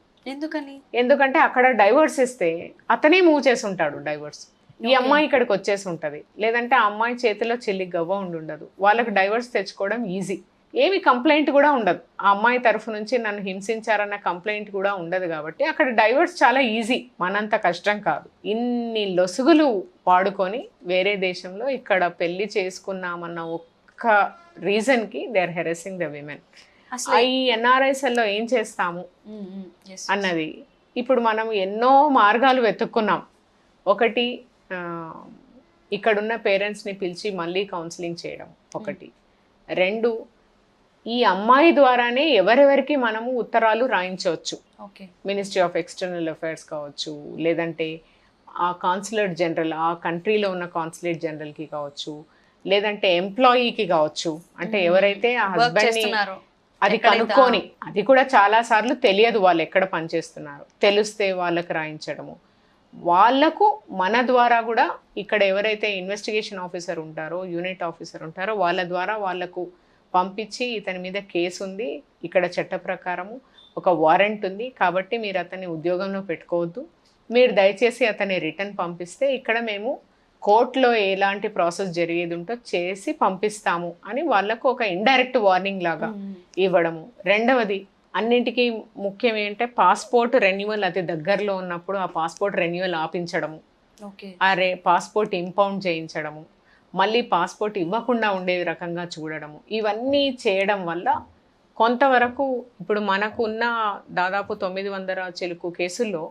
ఎందుకంటే అక్కడ డైవోర్స్ ఇస్తే అతనే మూవ్ చేసి ఉంటాడు డైవోర్స్. ఈ అమ్మాయి ఇక్కడికి వచ్చేసి ఉంటుంది. లేదంటే ఆ అమ్మాయి చేతిలో చెల్లి గవ్వ ఉండదు. వాళ్ళకు డైవోర్స్ తెచ్చుకోవడం ఈజీ. ఏమి కంప్లైంట్ కూడా ఉండదు. ఆ అమ్మాయి తరఫు నుంచి నన్ను హింసించారన్న కంప్లైంట్ కూడా ఉండదు. కాబట్టి అక్కడ డైవోర్స్ చాలా ఈజీ, మనంత కష్టం కాదు. ఇన్ని లొసుగులు వాడుకొని వేరే దేశంలో ఇక్కడ పెళ్లి చేసుకున్నామన్న ఒక్క రీజన్కి they are harassing the women. ఈ ఎన్ఆర్ఐస్లో ఏం చేస్తాము అన్నది ఇప్పుడు మనం ఎన్నో మార్గాలు వెతుక్కున్నాం. ఒకటి ఇక్కడున్న పేరెంట్స్ని పిలిచి మళ్ళీ కౌన్సిలింగ్ చేయడం ఒకటి. 2 ఈ అమ్మాయి ద్వారానే ఎవరెవరికి మనము ఉత్తరాలు రాయించవచ్చు. మినిస్ట్రీ ఆఫ్ ఎక్స్టర్నల్ అఫైర్స్ కావచ్చు, లేదంటే ఆ కాన్సులేట్ జనరల్ ఆ కంట్రీలో ఉన్న కాన్సులేట్ జనరల్కి కావచ్చు, లేదంటే ఎంప్లాయీకి కావచ్చు. అంటే ఎవరైతే ఆ హస్బెండ్ని అది కనుక్కొని, అది కూడా చాలా సార్లు తెలియదు వాళ్ళు ఎక్కడ పనిచేస్తున్నారు, తెలిస్తే వాళ్ళకి రాయించడము. వాళ్లకు మన ద్వారా కూడా ఇక్కడ ఎవరైతే ఇన్వెస్టిగేషన్ ఆఫీసర్ ఉంటారో యూనిట్ ఆఫీసర్ ఉంటారో వాళ్ళ ద్వారా వాళ్లకు పంపించి ఇతని మీద కేసు ఉంది, ఇక్కడ చట్ట ప్రకారము ఒక వారెంట్ ఉంది కాబట్టి మీరు అతన్ని ఉద్యోగంలో పెట్టుకోవద్దు, మీరు దయచేసి అతన్ని రిటర్న్ పంపిస్తే ఇక్కడ మేము కోర్టులో ఎలాంటి ప్రాసెస్ జరిగేది ఉంటో చేసి పంపిస్తాము అని వాళ్ళకు ఒక ఇండైరెక్ట్ వార్నింగ్ లాగా ఇవ్వడము. 2వది అన్నింటికీ ముఖ్యం ఏంటంటే పాస్పోర్ట్ రెన్యువల్ అతి దగ్గరలో ఉన్నప్పుడు ఆ పాస్పోర్ట్ రెన్యువల్ ఆపించడము, ఓకే. ఆ పాస్పోర్ట్ ఇంపౌండ్ చేయించడము, మళ్ళీ పాస్పోర్ట్ ఇవ్వకుండా ఉండే రకంగా చూడడము, ఇవన్నీ చేయడం వల్ల కొంతవరకు ఇప్పుడు మనకు ఉన్న దాదాపు 900 చిలుకు కేసుల్లో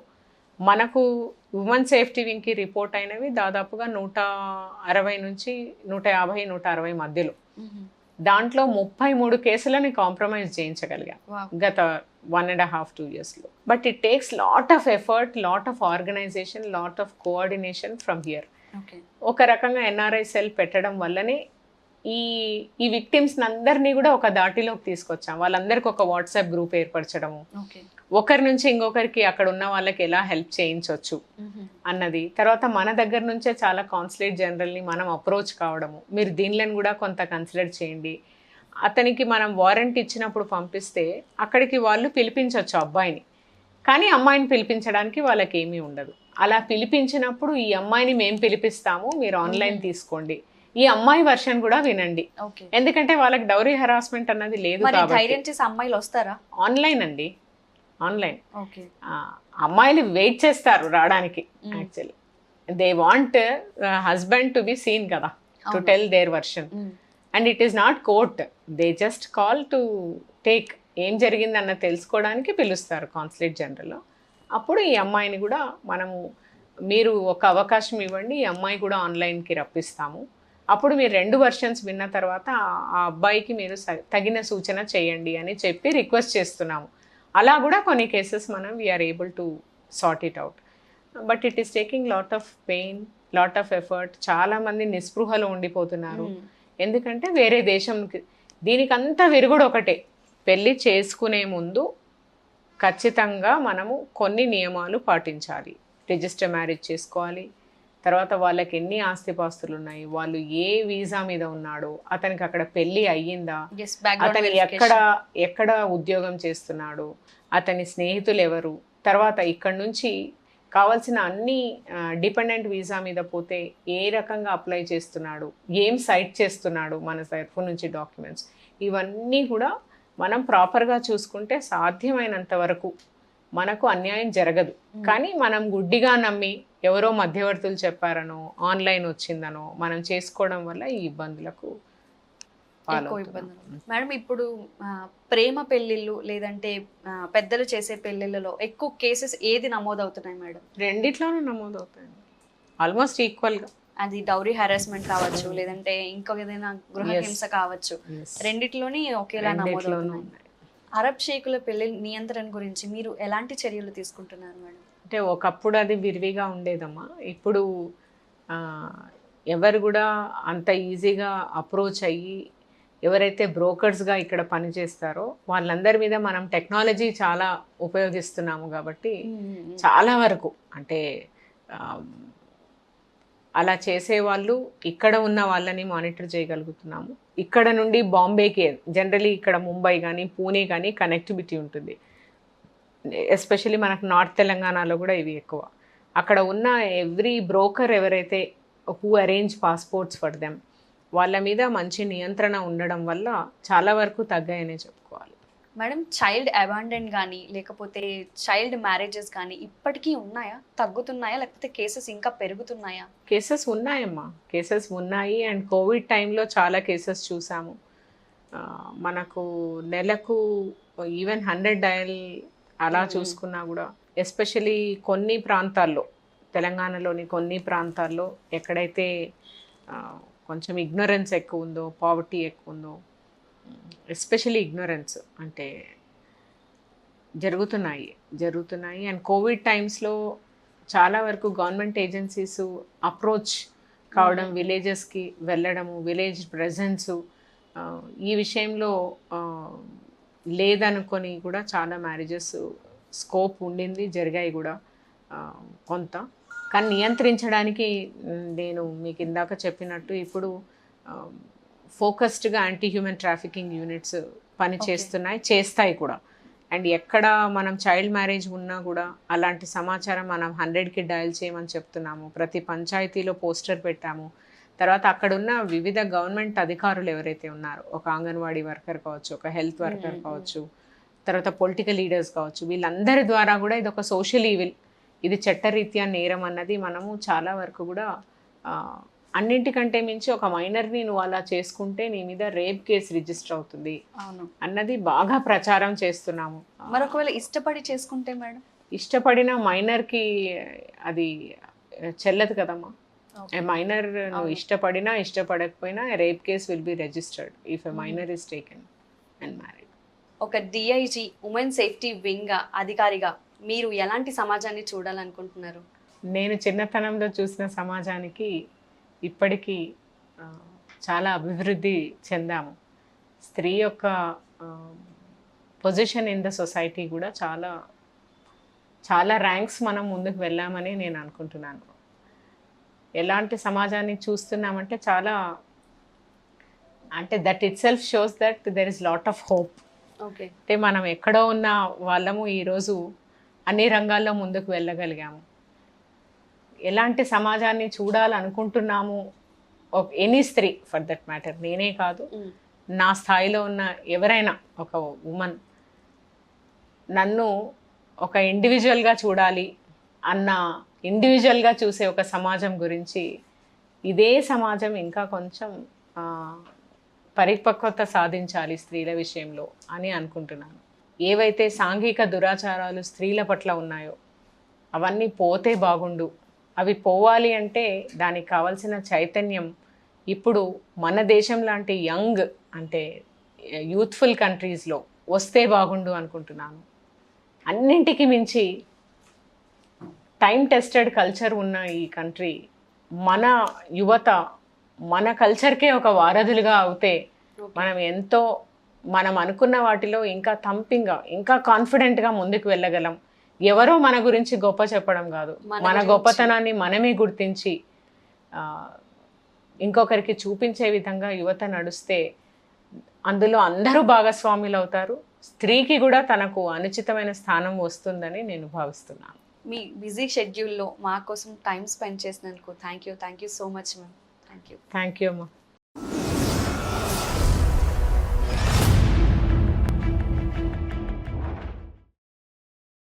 మనకు ఉమెన్ సేఫ్టీ వింగ్కి రిపోర్ట్ అయినవి దాదాపుగా 160 నుంచి 150, 160 మధ్యలో. దాంట్లో 33 కేసులని కాంప్రమైజ్ చేయించగలిగాం గత 1.5 2 yearsలో. But it takes lot of effort, lot of organisation, lot of coordination from here. ఒక రకంగా ఎన్ఆర్ఐ సెల్ పెట్టడం వల్లనే ఈ విక్టిమ్స్ అందరినీ కూడా ఒక దాటిలోకి తీసుకొచ్చాం. వాళ్ళందరికీ ఒక వాట్సాప్ గ్రూప్ ఏర్పరచడము, ఒకరి నుంచి ఇంకొకరికి అక్కడ ఉన్న వాళ్ళకి ఎలా హెల్ప్ చేయించవచ్చు అన్నది. తర్వాత మన దగ్గర నుంచే చాలా కాన్సులేట్ జనరల్ని మనం అప్రోచ్ కావడము, మీరు దీనిలను కూడా కొంత కన్సిడర్ చేయండి. అతనికి మనం వారెంట్ ఇచ్చినప్పుడు పంపిస్తే అక్కడికి వాళ్ళు పిలిపించవచ్చు అబ్బాయిని, కానీ అమ్మాయిని పిలిపించడానికి వాళ్ళకి ఏమీ ఉండదు. అలా పిలిపించినప్పుడు ఈ అమ్మాయిని మేము పిలిపిస్తాము, మీరు ఆన్లైన్ తీసుకోండి, ఈ అమ్మాయి వర్షన్ కూడా వినండి. ఎందుకంటే వాళ్ళకి డౌరీ హెరాస్మెంట్ అన్నది లేదు కాబట్టి. అమ్మాయిలు వస్తారా? ఆన్లైన్ అండి, ఆన్లైన్. అమ్మాయిలు వెయిట్ చేస్తారు రావడానికి. Actually they want husband to be seen కదా, to tell their version. And it is not court, they just call to take ఏం జరిగింది అన్న తెలుసుకోవడానికి పిలుస్తారు కాన్సులేట్ జనరల్లో. అప్పుడు ఈ అమ్మాయిని కూడా మనము, మీరు ఒక అవకాశం ఇవ్వండి, ఈ అమ్మాయి కూడా ఆన్లైన్కి రప్పిస్తాము. అప్పుడు మీరు 2 వర్షన్స్ విన్న తర్వాత ఆ అబ్బాయికి మీరు తగిన సూచన చేయండి అని చెప్పి రిక్వెస్ట్ చేస్తున్నాము. అలా కూడా కొన్ని కేసెస్ మనం we are able to sort it out. But it is taking lot of pain, lot of effort. చాలామంది నిస్పృహలో ఉండిపోతున్నారు. ఎందుకంటే వేరే దేశంకి, దీనికంతా విరుగుడు ఒకటే, పెళ్ళి చేసుకునే ముందు ఖచ్చితంగా మనము కొన్ని నియమాలు పాటించాలి. రిజిస్టర్ మ్యారేజ్ చేసుకోవాలి. తర్వాత వాళ్ళకి ఎన్ని ఆస్తిపాస్తులు ఉన్నాయి, వాళ్ళు ఏ వీసా మీద ఉన్నాడు, అతనికి అక్కడ పెళ్ళి అయ్యిందా, అతను ఎక్కడ ఉద్యోగం చేస్తున్నాడు, అతని స్నేహితులు ఎవరు, తర్వాత ఇక్కడ నుంచి కావాల్సిన అన్ని డిపెండెంట్ వీసా మీద పోతే ఏ రకంగా అప్లై చేస్తున్నాడు, ఏం సైట్ చేస్తున్నాడు మన తరఫు నుంచి డాక్యుమెంట్స్, ఇవన్నీ కూడా మనం ప్రాపర్గా చూసుకుంటే సాధ్యమైనంత వరకు మనకు అన్యాయం జరగదు. కానీ మనం గుడ్డిగా నమ్మి ఎవరో మధ్యవర్తులు చెప్పారనో, ఆన్లైన్ వచ్చిందనో మనం చేసుకోవడం వల్ల ఈ ఇబ్బందులకు మేడం. ఇప్పుడు ప్రేమ పెళ్ళిళ్ళు లేదంటే పెద్దలు చేసే పెళ్ళిళ్ళలో ఎక్కువ కేసెస్ ఏది నమోదవుతున్నాయి మేడం? రెండిట్లోనూ నమోదవుతాయి, ఆల్మోస్ట్ ఈక్వల్గా. అది డౌరీ హెరాస్మెంట్ కావచ్చు, లేదంటే ఇంకొక ఏదైనా గృహహింస కావచ్చు, రెండిట్లోని ఒకేలా నమోదవుతున్నాయి. అరబ్ షేకుల పెళ్లి నియంత్రణ గురించి మీరు ఎలాంటి చర్యలు తీసుకుంటున్నారు మేడం? అంటే ఒకప్పుడు అది విరివిగా ఉండేదమ్మా. ఇప్పుడు ఎవరు కూడా అంత ఈజీగా అప్రోచ్ అయ్యి, ఎవరైతే బ్రోకర్స్గా ఇక్కడ పనిచేస్తారో వాళ్ళందరి మీద మనం టెక్నాలజీ చాలా ఉపయోగిస్తున్నాము కాబట్టి చాలా వరకు అంటే అలా చేసేవాళ్ళు ఇక్కడ ఉన్న వాళ్ళని మానిటర్ చేయగలుగుతున్నాము. ఇక్కడ నుండి బాంబేకి, జనరలీ ఇక్కడ ముంబై కానీ పూణే కానీ కనెక్టివిటీ ఉంటుంది. ఎస్పెషల్లీ మనకు నార్త్ తెలంగాణలో కూడా ఇవి ఎక్కువ. అక్కడ ఉన్న ఎవ్రీ బ్రోకర్ ఎవరైతే who arrange passports for them, వాళ్ళ మీద మంచి నియంత్రణ ఉండడం వల్ల చాలా వరకు తగ్గాయనే చెప్పుకోవాలి. మేడం, చైల్డ్ అబాండన్ కానీ లేకపోతే చైల్డ్ మ్యారేజెస్ కానీ ఇప్పటికీ ఉన్నాయా, తగ్గుతున్నాయా, లేకపోతే కేసెస్ ఇంకా పెరుగుతున్నాయా? కేసెస్ ఉన్నాయమ్మా, కేసెస్ ఉన్నాయి. అండ్ కోవిడ్ టైంలో చాలా కేసెస్ చూసాము. మనకు నెలకు ఈవెన్ 100 డయల్ అలా చూసుకున్నా కూడా, ఎస్పెషలీ కొన్ని ప్రాంతాల్లో, తెలంగాణలోని కొన్ని ప్రాంతాల్లో ఎక్కడైతే కొంచెం ఇగ్నరెన్స్ ఎక్కువ ఉందో, పావర్టీ ఎక్కువ ఉందో, ఎస్పెషలీ ఇగ్నరెన్స్ అంటే జరుగుతున్నాయి. అండ్ కోవిడ్ టైమ్స్లో చాలా వరకు గవర్నమెంట్ ఏజెన్సీస్ అప్రోచ్ కావడం, విలేజెస్కి వెళ్ళడము, విలేజ్ ప్రెజెన్స్ ఈ విషయంలో లేదనుకొని కూడా చాలా మ్యారేజెస్ స్కోప్ ఉండింది, జరిగాయి కూడా కొంత. కానీ నియంత్రించడానికి నేను మీకు ఇందాక చెప్పినట్టు ఇప్పుడు ఫోకస్డ్గా యాంటీ హ్యూమన్ ట్రాఫికింగ్ యూనిట్స్ చేస్తాయి కూడా. అండ్ ఎక్కడ మనం చైల్డ్ మ్యారేజ్ ఉన్నా కూడా అలాంటి సమాచారం మనం 100కి డయల్ చేయమని చెప్తున్నాము. ప్రతి పంచాయతీలో పోస్టర్ పెట్టాము. తర్వాత అక్కడున్న వివిధ గవర్నమెంట్ అధికారులు ఎవరైతే ఉన్నారో, ఒక అంగన్వాడీ వర్కర్ కావచ్చు, ఒక హెల్త్ వర్కర్ కావచ్చు, తర్వాత పొలిటికల్ లీడర్స్ కావచ్చు, వీళ్ళందరి ద్వారా కూడా ఇది ఒక సోషల్ ఈవిల్, ఇది చట్టరీత్యా నేరం అన్నది మనము చాలా వరకు కూడా అన్నింటికంటే మించి ఒక మైనర్ని నువ్వు అలా చేసుకుంటే నీ మీద రేప్ కేసు రిజిస్టర్ అవుతుంది అవును అన్నది బాగా ప్రచారం చేస్తున్నాము. మరొకవేళ ఇష్టపడి చేసుకుంటే మేడం, ఇష్టపడిన మైనర్కి అది చెల్లదు కదమ్మా. మైనర్ నువ్వు ఇష్టపడినా ఇష్టపడకపోయినా rape case will be registered if a minor is taken and married. ఒక డిఐజీ ఉమెన్ సేఫ్టీ వింగ్ అధికారిగా మీరు ఎలాంటి సమాజాన్ని చూడాలనుకుంటున్నారు? నేను చిన్నతనంలో చూసిన సమాజానికి ఇప్పటికీ చాలా అభివృద్ధి చెందాము. స్త్రీ యొక్క పొజిషన్ ఇన్ ద సొసైటీ కూడా చాలా చాలా ర్యాంక్స్ మనం ముందుకు వెళ్ళామని నేను అనుకుంటున్నాను. ఎలాంటి సమాజాన్ని చూస్తున్నామంటే చాలా, అంటే that it self shows that there is lot of hope. Okay, అంటే మనం ఎక్కడో ఉన్న వాళ్ళము ఈరోజు అన్ని రంగాల్లో ముందుకు వెళ్ళగలిగాము. ఎలాంటి సమాజాన్ని చూడాలనుకుంటున్నాము, ఎనీ స్త్రీ ఫర్ దట్ మ్యాటర్, నేనే కాదు, నా స్థాయిలో ఉన్న ఎవరైనా ఒక ఉమెన్ నన్ను ఒక ఇండివిజువల్గా చూడాలి అన్న, ఇండివిజువల్గా చూసే ఒక సమాజం గురించి, ఇదే సమాజం ఇంకా కొంచెం పరిపక్వత సాధించాలి స్త్రీల విషయంలో అని అనుకుంటున్నాను. ఏవైతే సాంఘిక దురాచారాలు స్త్రీల పట్ల ఉన్నాయో అవన్నీ పోతే బాగుండు. అవి పోవాలి అంటే దానికి కావాల్సిన చైతన్యం ఇప్పుడు మన దేశం లాంటి యంగ్, అంటే యూత్ఫుల్ కంట్రీస్లో వస్తే బాగుండు అనుకుంటున్నాను. అన్నింటికి మించి టైం టెస్టెడ్ కల్చర్ ఉన్న ఈ కంట్రీ, మన యువత మన కల్చర్కే ఒక వారధులుగా అవుతే మనం ఎంతో, మనం అనుకున్న వాటిలో ఇంకా థంపింగ్గా, ఇంకా కాన్ఫిడెంట్గా ముందుకు వెళ్ళగలం. ఎవరో మన గురించి గొప్ప చెప్పడం కాదు, మన గొప్పతనాన్ని మనమే గుర్తించి ఇంకొకరికి చూపించే విధంగా యువత నడుస్తే అందులో అందరూ భాగస్వాములు అవుతారు. స్త్రీకి కూడా తనకు అనుచితమైన స్థానం వస్తుందని నేను భావిస్తున్నాను. మీ బిజీ షెడ్యూల్లో మా కోసం టైం స్పెండ్ చేసినందుకు thank you so much ma'am. Thank you అమ్మా.